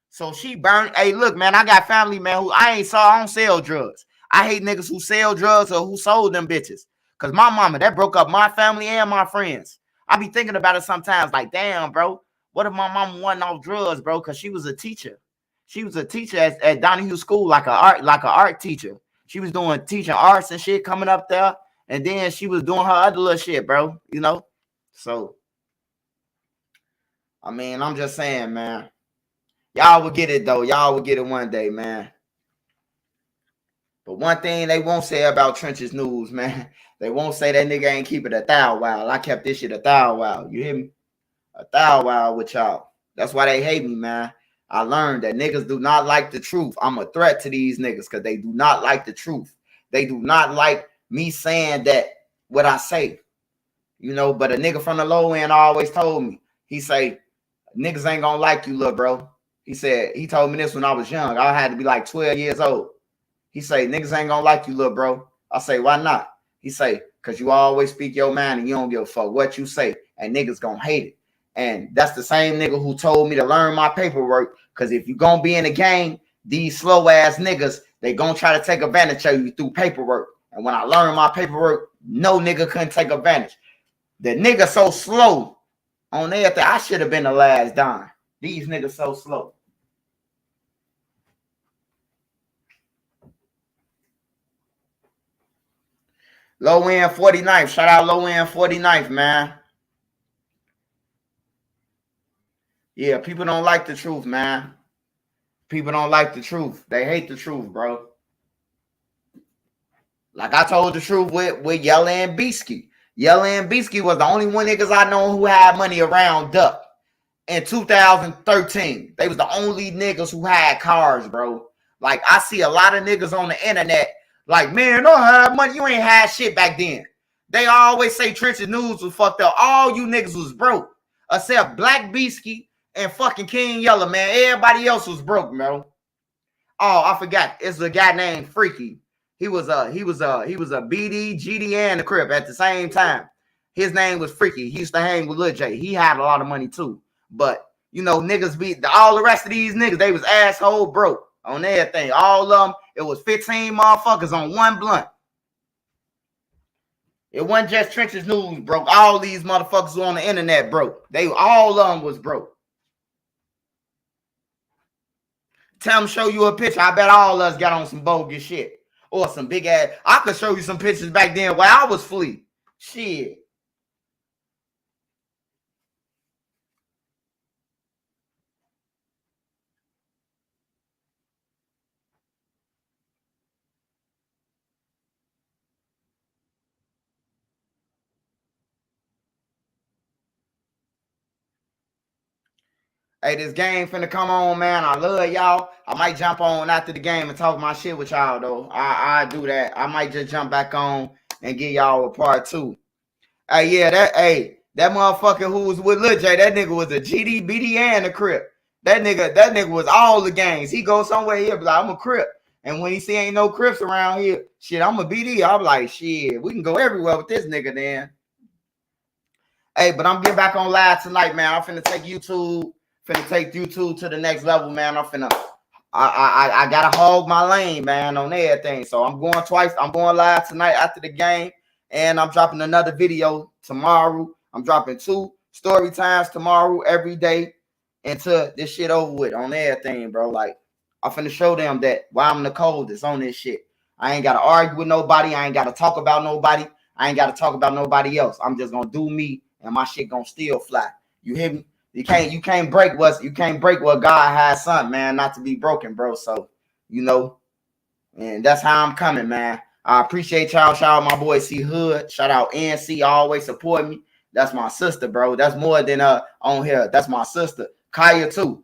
A: So she burned. Hey, look, man, I got family, man, who I don't sell drugs. I hate niggas who sell drugs or who sold them bitches. Cause my mama, that broke up my family and my friends. I be thinking about it sometimes, like, damn, bro, what if my mama wasn't off drugs, bro? Cause she was a teacher. She was a teacher at Donahue School, like an art teacher. She was teaching arts and shit coming up there. And then she was doing her other little shit, bro. You know? So, I mean, I'm just saying, man. Y'all will get it, though. Y'all will get it one day, man. But one thing they won't say about Trenches News, man, they won't say that nigga ain't keep it 1,000 wild. I kept this shit 1,000 wild. You hear me? 1,000 wild with y'all. That's why they hate me, man. I learned that niggas do not like the truth. I'm a threat to these niggas because they do not like the truth. They do not like me saying that what I say. You know, but a nigga from the low end always told me. He say, niggas ain't gonna like you, little bro. He said, he told me this when I was young. I had to be like 12 years old. He say, niggas ain't gonna like you, little bro. I say, why not? He say, because you always speak your mind and you don't give a fuck what you say. And niggas gonna hate it. And that's the same nigga who told me to learn my paperwork. Because if you gonna be in the game, these slow ass niggas, they gonna try to take advantage of you through paperwork. And when I learned my paperwork, no nigga couldn't take advantage. The nigga so slow on everything. I should have been the last dime. These niggas so slow. Low end 49th. Shout out low end 49th, man. Yeah, people don't like the truth, man. People don't like the truth. They hate the truth, bro. Like I told the truth with Yella and Beasky. Yella and Beasky was the only one niggas I know who had money around Duck. In 2013, they was the only niggas who had cars, bro. Like, I see a lot of niggas on the internet like, man, don't have money. You ain't had shit back then. They always say Trenches News was fucked up. All you niggas was broke. Except Black Beasky and fucking King Yella, man. Everybody else was broke, bro. Oh, I forgot. It's a guy named Freaky. He was a BD, GD, and the Crip at the same time. His name was Freaky. He used to hang with Lil J. He had a lot of money too. But, you know, niggas all the rest of these niggas, they was asshole broke on everything. All of them, it was 15 motherfuckers on one blunt. It wasn't just Trenches News broke. All these motherfuckers on the internet broke. All of them was broke. Tell them show you a picture. I bet all of us got on some bogus shit. Or some big ass. I could show you some pictures back then where I was flea. Shit. Hey, this game finna come on, man. I love y'all. I might jump on after the game and talk my shit with y'all, though. I do that. I might just jump back on and give y'all a part 2. Hey, yeah, that motherfucker who was with Lil J, that nigga was a GD, BD, and a Crip. That nigga was all the gangs. He goes somewhere here, be like, I'm a Crip. And when he see ain't no Crips around here, shit, I'm a BD. I'm like, shit, we can go everywhere with this nigga then. Hey, but I'm getting back on live tonight, man. I'm finna take YouTube to the next level, man. I gotta hog my lane, man, on everything. So I'm going twice. I'm going live tonight after the game, and I'm dropping another video tomorrow. I'm dropping 2 story times tomorrow every day until this shit over with on everything, bro. Like, I'm finna show them that why I'm the coldest on this shit. I ain't gotta argue with nobody. I ain't gotta talk about nobody. I ain't gotta talk about nobody else. I'm just gonna do me, and my shit gonna still fly. You hear me? You can't break what God has sent, man, not to be broken, bro. So, you know, and that's how I'm coming, man. I appreciate y'all. Shout out my boy C Hood. Shout out NC, always support me. That's my sister, bro. That's more than on here. That's my sister. Kaya too.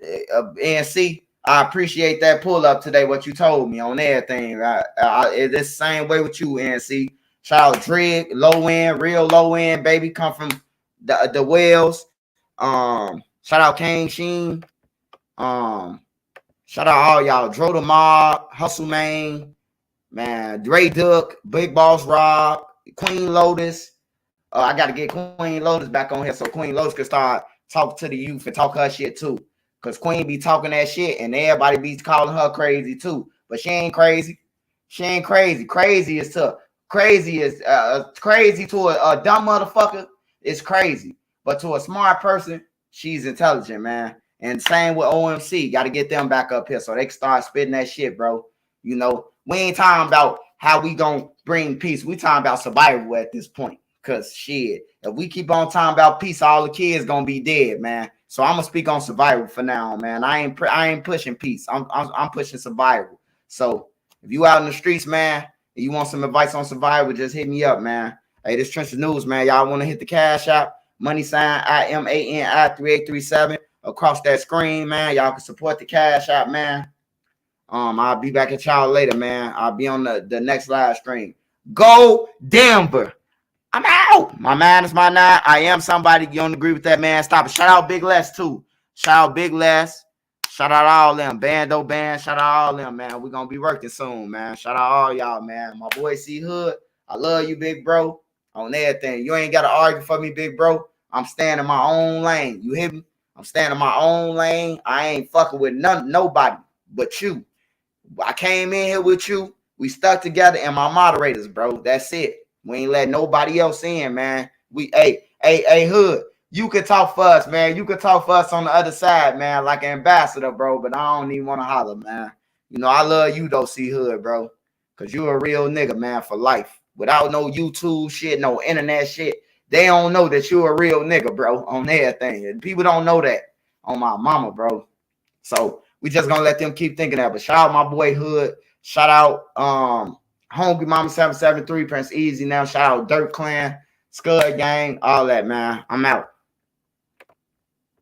A: NC, I appreciate that pull up today, what you told me on everything. It's the same way with you, NC. Shout out Dreg, low end, real low end, baby. Come from the Wells. Shout out Kane Sheen. Shout out all y'all. Dro the Mob, Hustle Main, man, Dre Duck, Big Boss Rob, Queen Lotus. I got to get Queen Lotus back on here so Queen Lotus can start talking to the youth and talk her shit too. Because Queen be talking that shit and everybody be calling her crazy too. But she ain't crazy. She ain't crazy. Crazy is crazy to a dumb motherfucker. It's crazy. But to a smart person, she's intelligent, man. And same with OMC. Got to get them back up here so they can start spitting that shit, bro. You know, we ain't talking about how we gonna bring peace. We talking about survival at this point. Cause shit, if we keep on talking about peace, all the kids gonna be dead, man. So I'm gonna speak on survival for now, man. I ain't pushing peace. I'm pushing survival. So if you out in the streets, man, and you want some advice on survival, just hit me up, man. Hey, this Trenches News, man. Y'all want to hit the cash app, money sign IMANI 3837 across that screen, man. Y'all can support the cash app, man. I'll be back at y'all later, man. I'll be on the next live stream. Go Denver. I'm out. My man is my nine. I am somebody. You don't agree with that, man? Stop it. Shout out Big Les, too. Shout out Big Les. Shout out all them. Bando Band. Shout out all them, man. We're going to be working soon, man. Shout out all y'all, man. My boy C Hood. I love you, big bro. On everything. You ain't got to argue for me, big bro. I'm staying in my own lane. You hear me? I'm staying in my own lane. I ain't fucking with nobody but you. I came in here with you. We stuck together and my moderators, bro. That's it. We ain't let nobody else in, man. Hey, Hood, you can talk for us, man. You can talk for us on the other side, man, like an ambassador, bro. But I don't even want to holler, man. You know, I love you, though, C Hood, bro. Because you a real nigga, man, for life. Without no YouTube shit, no internet shit, they don't know that you a real nigga, bro, on everything. And people don't know that on my mama, bro. So we just gonna let them keep thinking that. But shout out my boy Hood. Shout out Hungry Mama 773, Prince Easy now. Shout out Dirt Clan, Scud Gang, all that, man. I'm out.